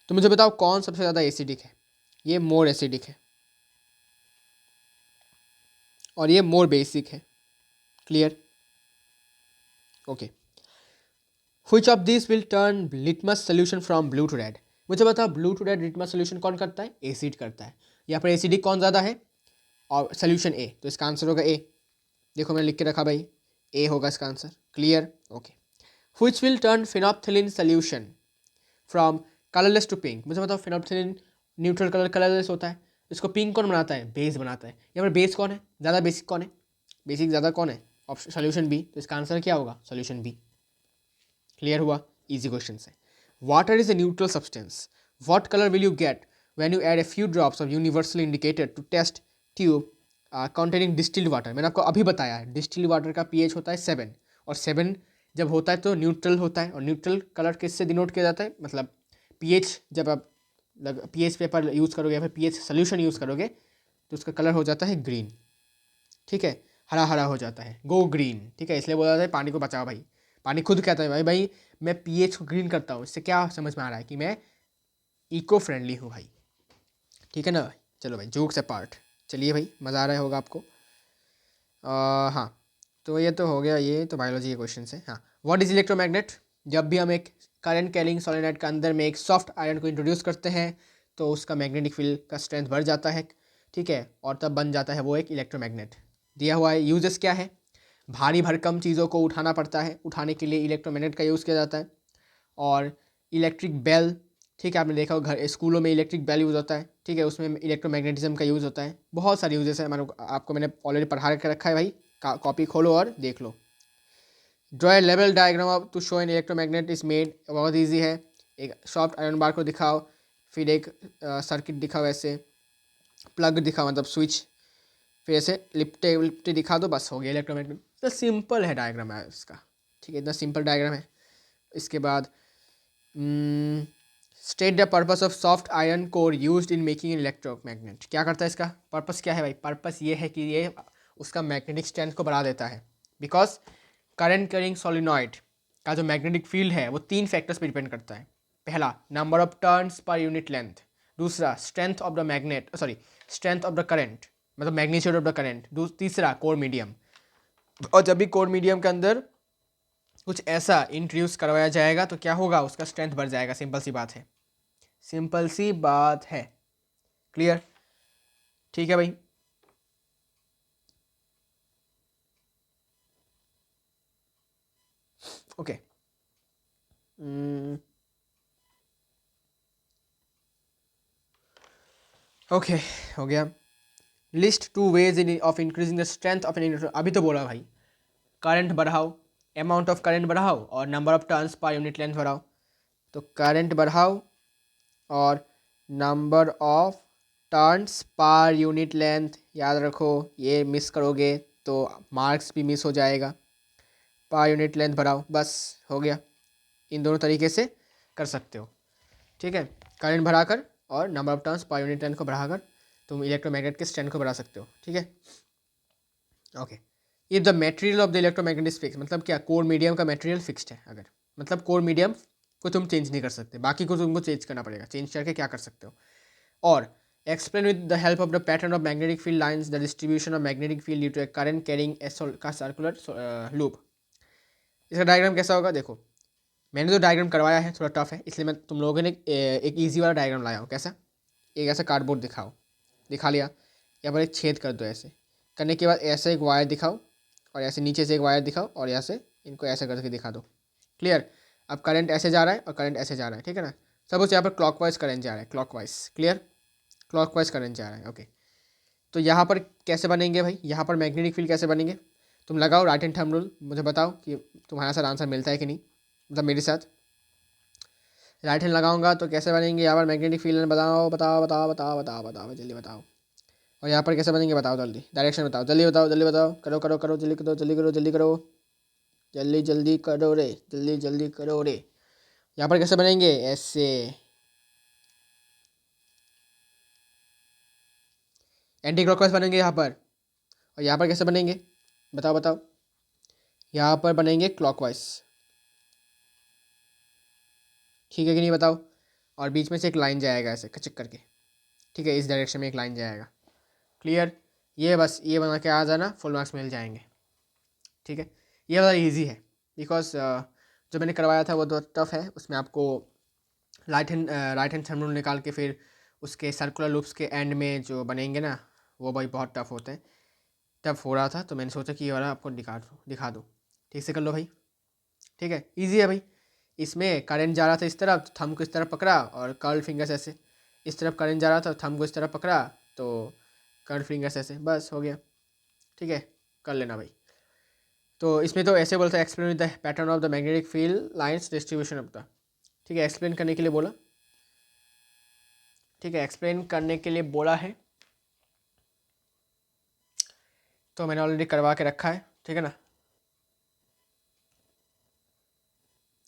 तो मुझे बताओ कौन सबसे ज़्यादा एसिडिक है। ये मोर एसिडिक है और ये मोर बेसिक है, clear, okay. Which of these will turn litmus solution from blue to red? मुझे बताओ blue to red litmus solution कौन करता है, एसिड करता है। यहाँ पर एसिडिक कौन ज़्यादा है, और सोल्यूशन ए, तो इसका आंसर होगा ए। देखो मैंने लिख के रखा भाई, ए होगा इसका answer, clear, okay. Which will turn phenolphthalein solution from colorless to pink? मुझे बताओ phenolphthalein न्यूट्रल कलर कलरलेस होता है, इसको पिंक कौन बनाता है, बेस बनाता है। यहाँ पर बेस कौन है ज़्यादा, बेसिक कौन है, बेसिक ज़्यादा कौन है, ऑप्शन सोल्यूशन बी, तो इसका आंसर क्या होगा, सोल्यूशन बी, क्लियर हुआ, इजी क्वेश्चन है। Water is a neutral substance, what colour will you get when you add a few drops of universal indicator to test tube containing distilled water. मैंने आपको अभी बताया है डिस्टिल्ड वाटर का पीएच होता है 7, और 7 जब होता है तो न्यूट्रल होता है, और न्यूट्रल कलर किससे डिनोट किया जाता है, मतलब पीएच, जब आप पीएच पेपर यूज़ करोगे या फिर पीएच सोल्यूशन यूज़ करोगे तो उसका कलर हो जाता है ग्रीन, ठीक है, हरा हरा हो जाता है, गो ग्रीन, ठीक है। इसलिए बोला जाता है पानी को बचाओ भाई, पानी खुद कहता है भाई भाई मैं पीएच को ग्रीन करता हूँ। इससे क्या समझ में आ रहा है कि मैं इको फ्रेंडली हूँ भाई, ठीक है ना भाई। चलो भाई जोक्स अपार्ट, चलिए भाई मज़ा आ रहा होगा आपको। हाँ, तो ये तो हो गया, ये तो बायोलॉजी के क्वेश्चन है। हाँ, व्हाट इज इलेक्ट्रोमैग्नेट। जब भी हम एक करंट कैरिंग सोलेनोइड के अंदर में एक सॉफ्ट आयरन को इंट्रोड्यूस करते हैं तो उसका मैग्नेटिक फील्ड का स्ट्रेंथ बढ़ जाता है, ठीक है, और तब बन जाता है वो एक इलेक्ट्रोमैग्नेट। दिया हुआ है यूजेस क्या है, भारी भरकम चीज़ों को उठाना पड़ता है, उठाने के लिए इलेक्ट्रोमैग्नेट का यूज़ किया जाता है। और इलेक्ट्रिक बेल ठीक है, आपने देखा होगा घर स्कूलों में इलेक्ट्रिक बेल यूज़ होता है, ठीक है, उसमें इलेक्ट्रोमैग्नेटिज्म का यूज़ होता है। बहुत सारे यूजेस है, आपको मैंने ऑलरेडी पढ़ा के रखा है भाई, कॉपी खोलो और देख लो। Draw a level diagram of to show an electromagnet is made, बहुत ईजी है। एक सॉफ्ट आयरन बार को दिखाओ, फिर एक सर्किट दिखाओ, ऐसे प्लग दिखाओ मतलब स्विच, फिर ऐसे लिपटे लिपटे दिखा दो, बस हो गया इलेक्ट्रोमैग्नेट। तो सिंपल है डायग्राम है इसका, ठीक है, इतना सिंपल डायग्राम है। इसके बाद state the purpose of soft iron core used in making an electromagnet. क्या करता है इसका पर्पस, क्या है भाई? पर्पस ये है कि ये उसका मैग्नेटिक स्ट्रेंथ को बढ़ा देता है। बिकॉज करंट कैरिंग सोलिनॉइड का जो मैग्नेटिक फील्ड है वो 3 फैक्टर्स पे डिपेंड करता है। पहला, number of turns per unit length. दूसरा, strength of the magnet, sorry, strength of the current, मतलब मैग्नीट्यूड ऑफ द करंट। तीसरा, कोर मीडियम। और जब भी कोर मीडियम के अंदर कुछ ऐसा इंट्रोड्यूस करवाया जाएगा तो क्या होगा, उसका स्ट्रेंथ बढ़ जाएगा। सिंपल सी बात है, सिंपल सी बात है। क्लियर? ठीक है भाई। ओके, ओके, हो गया। List 2 ways in of increasing the strength of an inductor. अभी तो बोला भाई, करंट बढ़ाओ, अमाउंट ऑफ करंट बढ़ाओ और number of turns per unit length बढ़ाओ। तो करंट बढ़ाओ और number of turns per unit length, याद रखो, ये मिस करोगे तो मार्क्स भी मिस हो जाएगा। पर यूनिट लेंथ बढ़ाओ, बस हो गया। इन दोनों तरीके से कर सकते हो, ठीक है। करंट बढ़ाकर और number of turns per unit length को बढ़ाकर तुम इलेक्ट्रोमैग्नेट के स्ट्रेंथ को बढ़ा सकते हो, ठीक है। Okay, if the material of the electromagnet is fix, मतलब क्या, कोर मीडियम का मटेरियल फिक्स्ड है। अगर मतलब कोर मीडियम को तुम चेंज नहीं कर सकते, बाकी को तुमको चेंज करना पड़ेगा। चेंज करके क्या कर सकते हो? और explain with the help of the pattern of magnetic field lines the distribution of magnetic field due to a current carrying a का सर्कुलर लूप। इसका डायग्राम कैसा होगा? देखो, मैंने जो डायग्राम करवाया है थोड़ा टफ है, इसलिए मैं तुम लोगों ने एक ईजी वाला डायग्राम लाया हूँ। कैसा? एक ऐसा कार्डबोर्ड दिखाओ, दिखा लिया, यहाँ पर एक छेद कर दो। ऐसे करने के बाद ऐसे एक वायर दिखाओ और ऐसे नीचे से एक वायर दिखाओ और यहाँ से इनको ऐसे करके दिखा दो। क्लियर? अब करंट ऐसे जा रहा है और करंट ऐसे जा रहा है, ठीक है ना। सपोज यहाँ पर क्लॉकवाइज करंट जा रहा है, क्लॉकवाइज। क्लियर? क्लॉकवाइज करंट जा रहा है, ओके। तो यहाँ पर कैसे बनेंगे भाई? यहाँ पर मैग्नेटिक फील्ड कैसे बनेंगे? तुम लगाओ राइट हैंड थंब रूल, मुझे बताओ कि तुम्हारा साथ आंसर मिलता है कि नहीं, मतलब मेरे साथ। राइट हैंड लगाऊंगा तो कैसे बनेंगे यहाँ पर मैग्नेटिक फील्ड? बताओ बताओ बताओ बताओ बताओ बताओ जल्दी बताओ। और यहाँ पर कैसे बनेंगे बताओ, जल्दी डायरेक्शन बताओ, जल्दी बताओ, जल्दी बताओ, करो करो करो, जल्दी करो, जल्दी करो, जल्दी करो, जल्दी जल्दी करो रे, जल्दी जल्दी करो रे। यहाँ पर कैसे बनेंगे? ऐसे एंटी क्लॉकवाइज बनेंगे यहाँ पर। और यहाँ पर कैसे बनेंगे बताओ बताओ? यहाँ पर बनेंगे क्लॉकवाइज, ठीक है कि नहीं बताओ। और बीच में से एक लाइन जाएगा ऐसे कचक करके, ठीक है, इस डायरेक्शन में एक लाइन जाएगा। क्लियर? ये बस ये बना के आ जाना, फुल मार्क्स मिल जाएंगे, ठीक है। ये वाला ईजी है बिकॉज जो मैंने करवाया था वो तो टफ है। उसमें आपको राइट हैंड थंब रूल निकाल के फिर उसके सर्कुलर लूप्स के एंड में जो बनेंगे ना, वो भाई बहुत टफ होते हैं। टफ हो रहा था तो मैंने सोचा कि ये वाला आपको दिखा दूँ। ठीक से कर लो भाई, ठीक है, ईजी है भाई। इसमें करंट जा रहा था इस तरफ, थंब को इस तरफ पकड़ा और कर्ल फिंगर्स ऐसे, इस तरफ करंट जा रहा था, थंब को इस तरफ पकड़ा तो कर्ल फिंगर्स ऐसे, बस हो गया, ठीक है, कर लेना भाई। तो इसमें तो ऐसे बोलता है explain with the pattern of the magnetic field lines distribution of the, ठीक है, एक्सप्लेन करने के लिए बोला, ठीक है, एक्सप्लेन करने के लिए बोला है तो मैंने ऑलरेडी करवा के रखा है, ठीक है ना।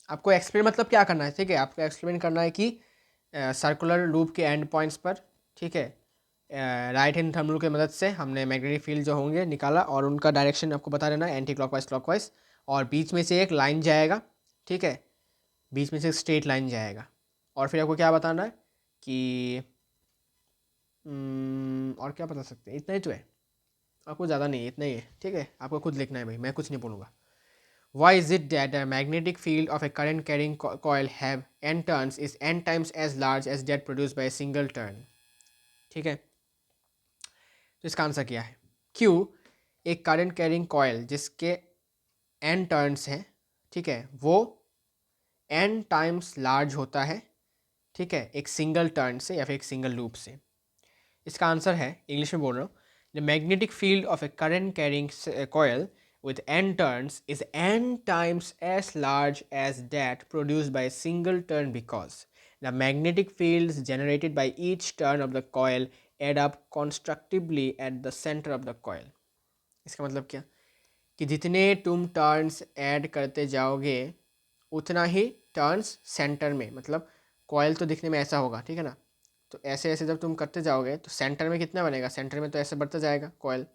आपको एक्सप्लेन मतलब क्या करना है, ठीक है, आपको एक्सप्लेन करना है कि सर्कुलर लूप के एंड पॉइंट्स पर, ठीक है, राइट हैंड थंब रूल की मदद से हमने मैग्नेटिक फील्ड जो होंगे निकाला और उनका डायरेक्शन आपको बता देना है, एंटी क्लॉकवाइज क्लॉकवाइज। और बीच में से एक लाइन जाएगा, ठीक है, बीच में से एक स्ट्रेट लाइन जाएगा। और फिर आपको क्या बताना है कि और क्या बता सकते हैं, इतना ही तो है, आपको ज़्यादा नहीं है, इतना ही है, ठीक है, आपको खुद लिखना है भाई, मैं कुछ नहीं बोलूँगा। Why is it that the magnetic field of a current carrying coil have n turns is n times as large as that produced by a single turn? ठीक है, तो इसका आंसर क्या है? क्यों एक करंट कैरिंग कॉयल जिसके n टर्न्स हैं, ठीक है, वो n टाइम्स लार्ज होता है, ठीक है, एक सिंगल टर्न से या फिर एक सिंगल लूप से। इसका आंसर है, इंग्लिश में बोल रहा हूँ, the magnetic field of A current carrying coil with n turns is n times as large as that produced by a single turn because the magnetic fields generated by each turn of the coil add up constructively at the center of the coil। इसका मतलब क्या कि जितने तुम टर्न्स ऐड करते जाओगे उतना ही टर्न्स सेंटर में, मतलब कॉयल तो दिखने में ऐसा होगा, ठीक है ना, तो ऐसे ऐसे जब तुम करते जाओगे तो सेंटर में कितना बनेगा, सेंटर में तो ऐसे बढ़ता जाएगा कॉयल,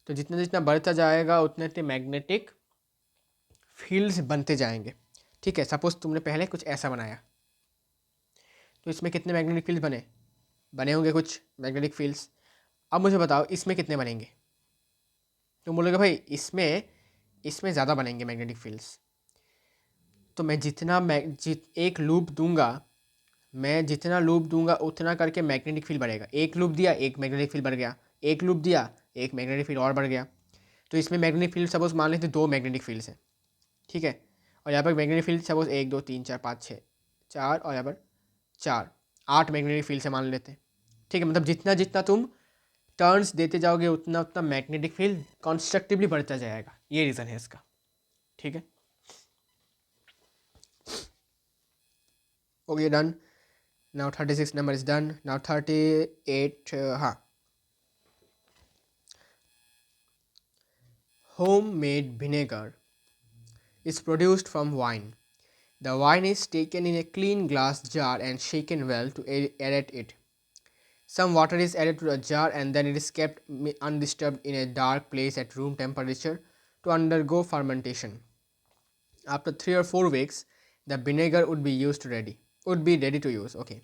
तो जितना जितना बढ़ता जाएगा उतने उतने मैग्नेटिक फील्ड्स बनते जाएंगे। ठीक है, सपोज तुमने पहले कुछ ऐसा बनाया तो इसमें कितने मैग्नेटिक फील्ड्स बने होंगे कुछ मैग्नेटिक फील्ड्स। अब मुझे बताओ इसमें कितने बनेंगे, तुम बोलोगे भाई इसमें इसमें ज़्यादा बनेंगे मैग्नेटिक फील्ड्स। तो मैं एक लूप दूंगा, मैं जितना लूप दूंगा उतना करके मैग्नेटिक फील्ड बढ़ेगा। एक लूप दिया एक मैग्नेटिक फील्ड बढ़ गया, एक लूप दिया एक मैग्नेटिक फील्ड और बढ़ गया। तो इसमें मैग्नेटिक फील्ड सपोज मान लेते 2 मैग्नेटिक फील्ड्स हैं, ठीक है, और यहाँ पर मैग्नेटिक फील्ड सपोज 1 2 3 4 5 6 4 और यहाँ पर 4 8 मैग्नेटिक फील्ड से मान लेते हैं। ठीक है, मतलब जितना जितना तुम टर्न्स देते जाओगे उतना उतना मैग्नेटिक फील्ड कॉन्स्ट्रक्टिवली बढ़ता जाएगा, ये रीज़न है इसका। ठीक है, okay done. Now 36 number is done. Now 38 हाँ, homemade vinegar is produced from wine. The wine is taken in a clean glass jar and shaken well to aerate it. Some water is added to the jar and then it is kept undisturbed in a dark place at room temperature to undergo fermentation. After 3 or 4 weeks, the vinegar would be ready to use. Okay.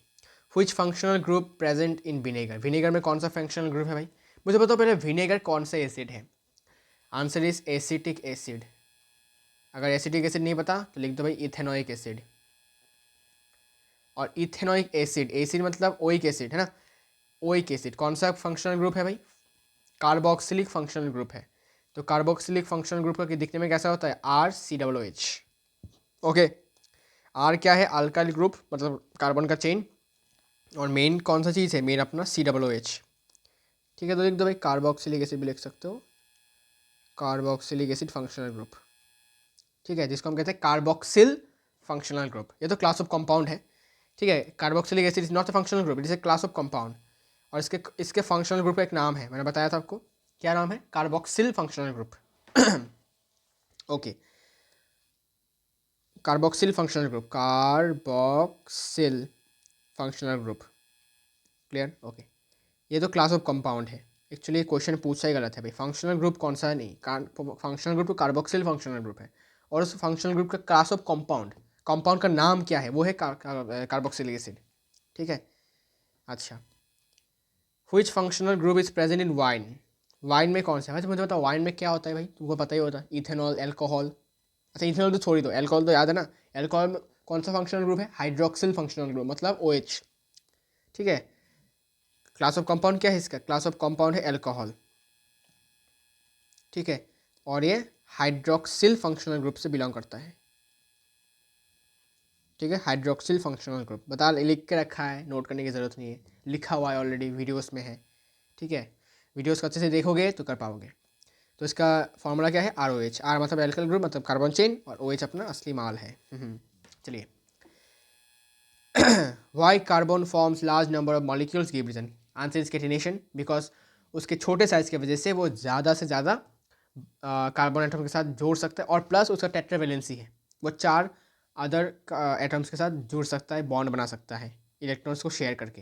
Which functional group present in vinegar? Vinegar में कौन सा functional group है भाई? मुझे बताओ पहले vinegar कौन सा acid है? Answer is acetic acid. अगर एसिटिक एसिड नहीं पता तो लिख दो भाई इथेनोइक एसिड। और इथेनोइक एसिड, एसिड मतलब ओइक एसिड है ना, ओइक एसिड कौन सा फंक्शनल ग्रुप है भाई? कार्बोक्सिलिक फंक्शनल ग्रुप है। तो कार्बोक्सिलिक फंक्शनल ग्रुप का दिखने में कैसा होता है? RCOOH। ओके, आर क्या है? अल्काइल ग्रुप, मतलब कार्बन का चेन, और मेन कौन सा चीज़ है? मेन अपना COOH। ठीक है, तो लिख दो भाई कार्बोक्सिलिक एसिड भी लिख सकते हो, कार्बोक्सिलिक एसिड फंक्शनल ग्रुप। ठीक है, जिसको हम कहते हैं कार्बोक्सिल फंक्शनल ग्रुप। ये तो क्लास ऑफ कंपाउंड है। ठीक है, carboxylic acid is not a functional group, it is a class of compound. और इसके फंक्शनल ग्रुप का एक नाम है, मैंने बताया था आपको, क्या नाम है? Carboxyl functional group. Okay, carboxyl functional group, carboxyl functional group, clear? Okay, ये तो क्लास ऑफ कंपाउंड है। एक्चुअली क्वेश्चन पूछा ही गलत है भाई, फंक्शनल ग्रुप कौन सा है? नहीं, फंक्शनल ग्रुप तो कार्बोक्सिल फंक्शनल ग्रुप है, और उस फंक्शनल ग्रुप का क्लास ऑफ कंपाउंड, कंपाउंड का नाम क्या है? वो है कार्बोक्सिलिक एसिड। ठीक है, अच्छा, which functional group is present in wine? Wine में कौन सा है? मुझे बताओ वाइन में क्या होता है भाई, तुमको पता ही होता है, इथेनॉल, एल्कोहल। अच्छा, इथेनॉल तो छोड़ ही दो, एल्कोहल तो याद है ना। एल्कोहल में कौन सा फंक्शनल ग्रुप है? हाइड्रोक्सिल फंक्शनल ग्रुप, मतलब OH। ठीक है, क्लास ऑफ कंपाउंड क्या है इसका? क्लास ऑफ कंपाउंड है एल्कोहल। ठीक है, और ये हाइड्रोक्सिल फंक्शनल ग्रुप से बिलोंग करता है। ठीक है, हाइड्रोक्सिल फंक्शनल ग्रुप बता, लिख के रखा है, नोट करने की ज़रूरत नहीं है, लिखा हुआ है ऑलरेडी, वीडियोस में है। ठीक है, वीडियोस को अच्छे से देखोगे तो कर पाओगे। तो इसका फॉर्मूला क्या है? ROH। आर मतलब एल्काइल ग्रुप, मतलब कार्बन चेन, और OH अपना असली माल है। चलिए, why carbon forms large number of molecules give reason? Answer is catenation, because उसके छोटे साइज़ की वजह से वो ज़्यादा से ज़्यादा कार्बन एटम के साथ जोड़ सकता है, और प्लस उसका टेट्रावेलेंसी है, वो 4 अदर एटम्स के साथ जुड़ सकता है, बॉन्ड बना सकता है इलेक्ट्रॉन्स को शेयर करके।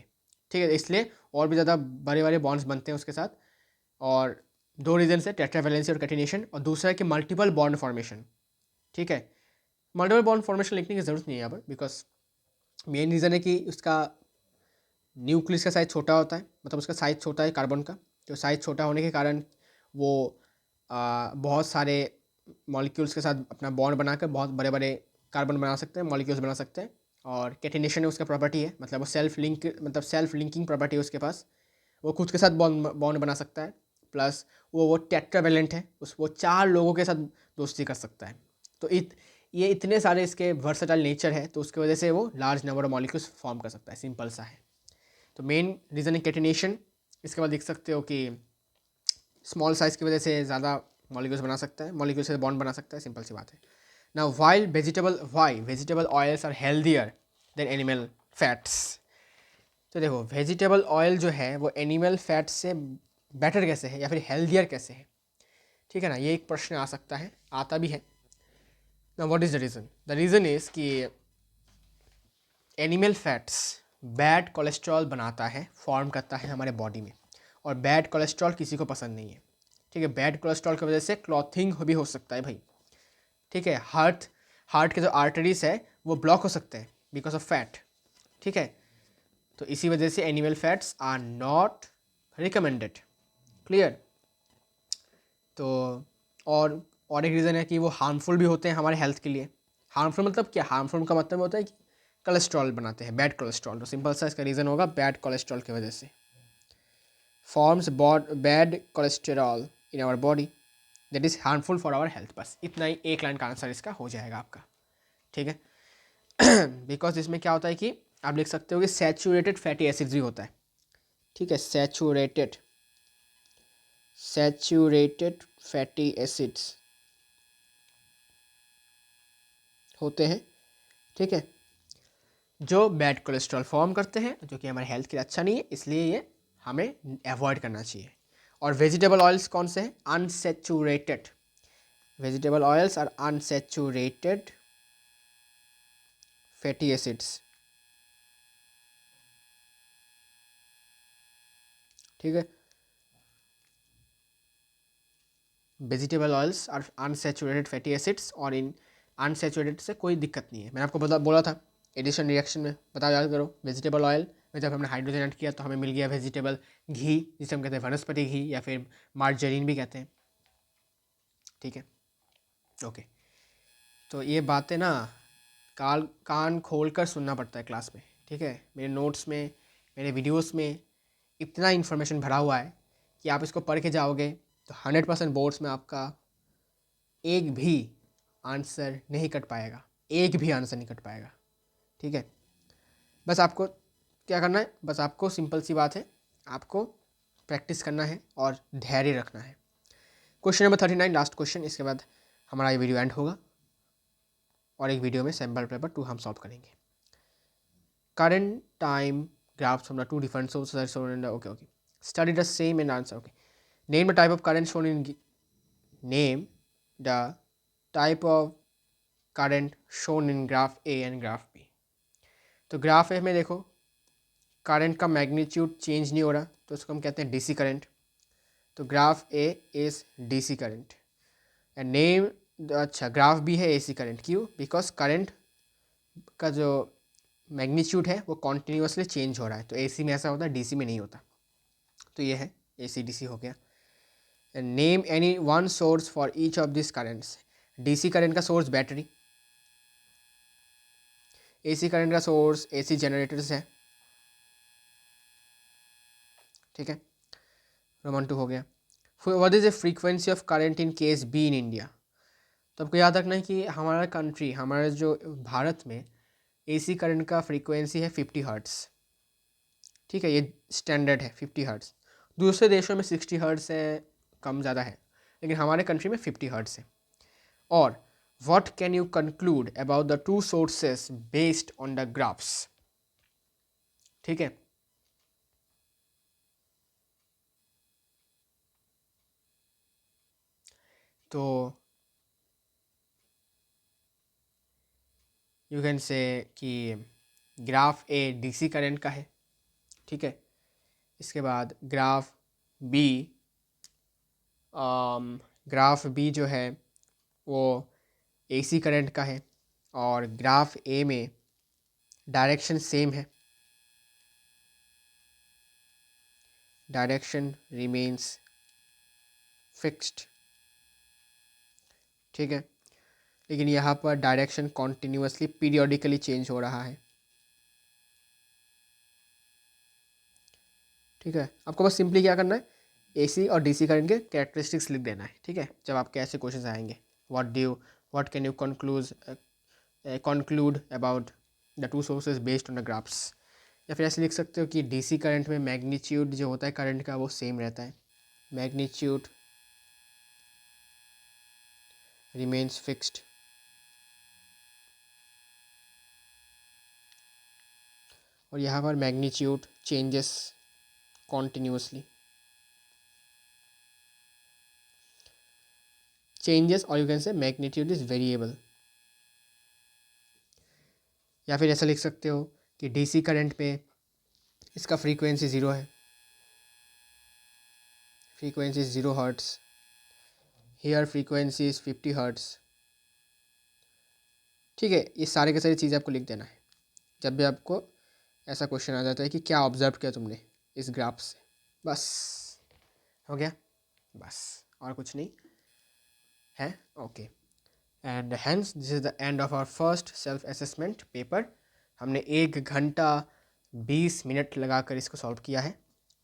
ठीक है, इसलिए और भी ज़्यादा बड़े बड़े बॉन्ड्स बनते हैं उसके साथ। और 2 रीजन है, टेट्रावेलेंसी और कैटिनेशन, और दूसरा है कि मल्टीपल बॉन्ड फॉर्मेशन। ठीक है, मल्टीपल बॉन्ड फॉर्मेशन लिखने की ज़रूरत नहीं है यहाँ पर, बिकॉज मेन रीज़न है कि उसका न्यूक्लियस का साइज़ छोटा होता है, मतलब उसका साइज़ छोटा है कार्बन का, तो साइज़ छोटा होने के कारण वो बहुत सारे मॉलिक्यूल्स के साथ अपना बॉन्ड बनाकर बहुत बड़े बड़े कार्बन बना सकते हैं, मॉलिक्यूल्स बना सकते हैं। और कैटिनेशन उसका प्रॉपर्टी है, मतलब वो सेल्फ लिंकिंग प्रॉपर्टी है उसके पास, वो खुद के साथ बॉन्ड बना सकता है, प्लस वो टेट्रावेलेंट है, वो 4 लोगों के साथ दोस्ती कर सकता है। तो ये इतने सारे इसके वर्सटाइल नेचर है तो उसकी वजह से वो large number of molecules form कर सकता है, सिंपल सा है। तो मेन रीज़न है कैटिनेशन। इसके बाद देख सकते हो कि स्मॉल साइज़ की वजह से ज़्यादा मॉलिक्यूल्स बना सकता है, मॉलिक्यूल से बॉन्ड बना सकता है, सिंपल सी बात है। Now why vegetable oils are healthier than animal fats. तो देखो वेजिटेबल ऑयल जो है वो एनिमल फैट से बेटर कैसे है या फिर हेल्दियर कैसे है, ठीक है ना, ये एक प्रश्न आ सकता है, आता भी है। Now what is the reason? The reason is कि एनिमल फैट्स बैड कोलेस्ट्रॉल बनाता है, फॉर्म करता है हमारे बॉडी में, और बैड कोलेस्ट्रॉल किसी को पसंद नहीं है, ठीक है। बैड कोलेस्ट्रॉल की वजह से क्लॉथिंग भी हो सकता है भाई, ठीक है। हार्ट के जो आर्टरीज है वो ब्लॉक हो सकते हैं बिकॉज ऑफ फैट, ठीक है। तो इसी वजह से animal fats are not recommended, clear. तो और एक रीज़न है कि वो हार्मफुल भी होते हैं हमारे हेल्थ के लिए। हार्मफुल मतलब क्या? हार्मफुल का मतलब होता है कि कोलेस्ट्रॉल बनाते हैं, बैड कोलेस्ट्रॉल। तो सिंपल सा इसका रीज़न होगा बैड कोलेस्ट्रॉल की वजह से forms bad cholesterol in our body that is harmful for our health. बस इतना ही एक लाइन का आंसर इसका हो जाएगा आपका, ठीक है। बिकॉज इसमें क्या होता है कि आप लिख सकते हो कि सैचुरेटेड फैटी एसिड्स भी होता है, ठीक है। सैचुरेटेड फैटी एसिड्स होते हैं, ठीक है, जो बैड कोलेस्ट्रॉल फॉर्म करते हैं, जो कि हमारे हेल्थ के लिए अच्छा नहीं है, इसलिए ये हमें अवॉइड करना चाहिए। और वेजिटेबल ऑयल्स कौन से हैं? Unsaturated. Vegetable oils are unsaturated fatty acids, ठीक है। Vegetable oils are unsaturated fatty acids, और इन अनसैचुरेटेड से कोई दिक्कत नहीं है। मैंने आपको बोला था एडिशन रिएक्शन में, बताओ याद करो। वेजिटेबल ऑयल में जब हमने हाइड्रोजन ऐड किया तो हमें मिल गया वेजिटेबल घी, जिसे हम कहते हैं वनस्पति घी या फिर मार्जरीन भी कहते हैं, ठीक है, ओके। तो ये बातें ना कान खोल कर सुनना पड़ता है क्लास में, ठीक है। मेरे नोट्स में, मेरे वीडियोस में इतना इन्फॉर्मेशन भरा हुआ है कि आप इसको पढ़ के जाओगे तो 100% बोर्ड्स में आपका एक भी आंसर नहीं कट पाएगा, एक भी आंसर नहीं कट पाएगा, ठीक है। बस आपको क्या करना है? बस आपको सिंपल सी बात है, आपको प्रैक्टिस करना है और धैर्य रखना है। क्वेश्चन नंबर 39, लास्ट क्वेश्चन, इसके बाद हमारा ये वीडियो एंड होगा और एक वीडियो में सैम्पल पेपर 2 हम सॉल्व करेंगे। Current time graphs from the 2 different sources are shown in the okay study the same in answer, okay. Name the type of current shown in name the type of current shown in graph A and graph B. तो ग्राफ ए में देखो करंट का मैग्नीट्यूड चेंज नहीं हो रहा, तो उसको हम कहते हैं डीसी करंट। तो graph A is DC current and name, अच्छा ग्राफ बी है एसी करंट। क्यों? बिकॉज करंट का जो मैग्नीट्यूड है वो कॉन्टीन्यूसली चेंज हो रहा है, तो एसी में ऐसा होता है, डीसी में नहीं होता। तो ये है एसी डीसी हो गया। And name any one source for each of this currents. DC current का सोर्स बैटरी, एसी करंट का सोर्स एसी जनरेटर्स है, ठीक है। रोमन 2 हो गया। What is the frequency of current in case be in India. तो आपको याद रखना है कि हमारा कंट्री, हमारा जो भारत में एसी करंट का फ्रीक्वेंसी है 50 हर्ट्स, ठीक है, ये स्टैंडर्ड है 50 हर्ट्स। दूसरे देशों में 60 हर्ट्स है, कम ज़्यादा है, लेकिन हमारे कंट्री में 50 हर्ट्स है। और what can you conclude about the two sources based on the graphs, ठीक है। तो यू कैन से कि ग्राफ ए डीसी करंट का है, ठीक है। इसके बाद ग्राफ बी जो है वो एसी करंट का है, और ग्राफ ए में डायरेक्शन सेम है, डायरेक्शन रिमेन्स फिक्स्ड, ठीक है। लेकिन यहाँ पर डायरेक्शन कॉन्टिन्यूसली पीरियोडिकली चेंज हो रहा है, ठीक है। आपको बस सिंपली क्या करना है, एसी और डीसी करंट के कैरेक्टरिस्टिक्स लिख देना है, ठीक है, जब आपके ऐसे क्वेश्चन आएंगे। What can you conclude about the two sources based on the graphs। या फिर ऐसे लिख सकते हो कि डीसी करंट में मैग्नीट्यूड जो होता है करंट का वो सेम रहता है, मैग्नीट्यूड रिमेन्स फिक्स्ड, और यहाँ पर मैग्नीट्यूड चेंजेस कॉन्टिन्यूसली, चेंजेस, और यू कैन से मैग्नीट्यूड इज वेरिएबल। या फिर ऐसा लिख सकते हो कि डीसी करंट पे इसका फ्रीक्वेंसी 0 है, frequency 0 hertz, here frequency is 50 hertz. ठीक है, ये सारे के सारी चीज़ें आपको लिख देना है जब भी आपको ऐसा क्वेश्चन आ जाता है कि क्या ऑब्जर्व किया तुमने इस ग्राफ से। बस हो गया, बस और कुछ नहीं है। Okay, and hence this is the end of our first self assessment paper. हमने 1 घंटा 20 मिनट लगाकर इसको सॉल्व किया है।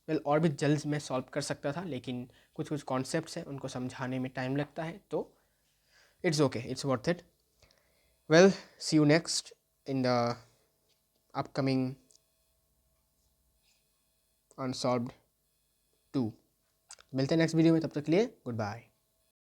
वेल और भी जल्द मैं सॉल्व कर सकता था, लेकिन कुछ कुछ कॉन्सेप्ट्स हैं उनको समझाने में टाइम लगता है, तो it's okay, it's worth it. Well see you next in the upcoming unsolved 2। मिलते हैं नेक्स्ट वीडियो में, तब तक के लिए गुड बाय।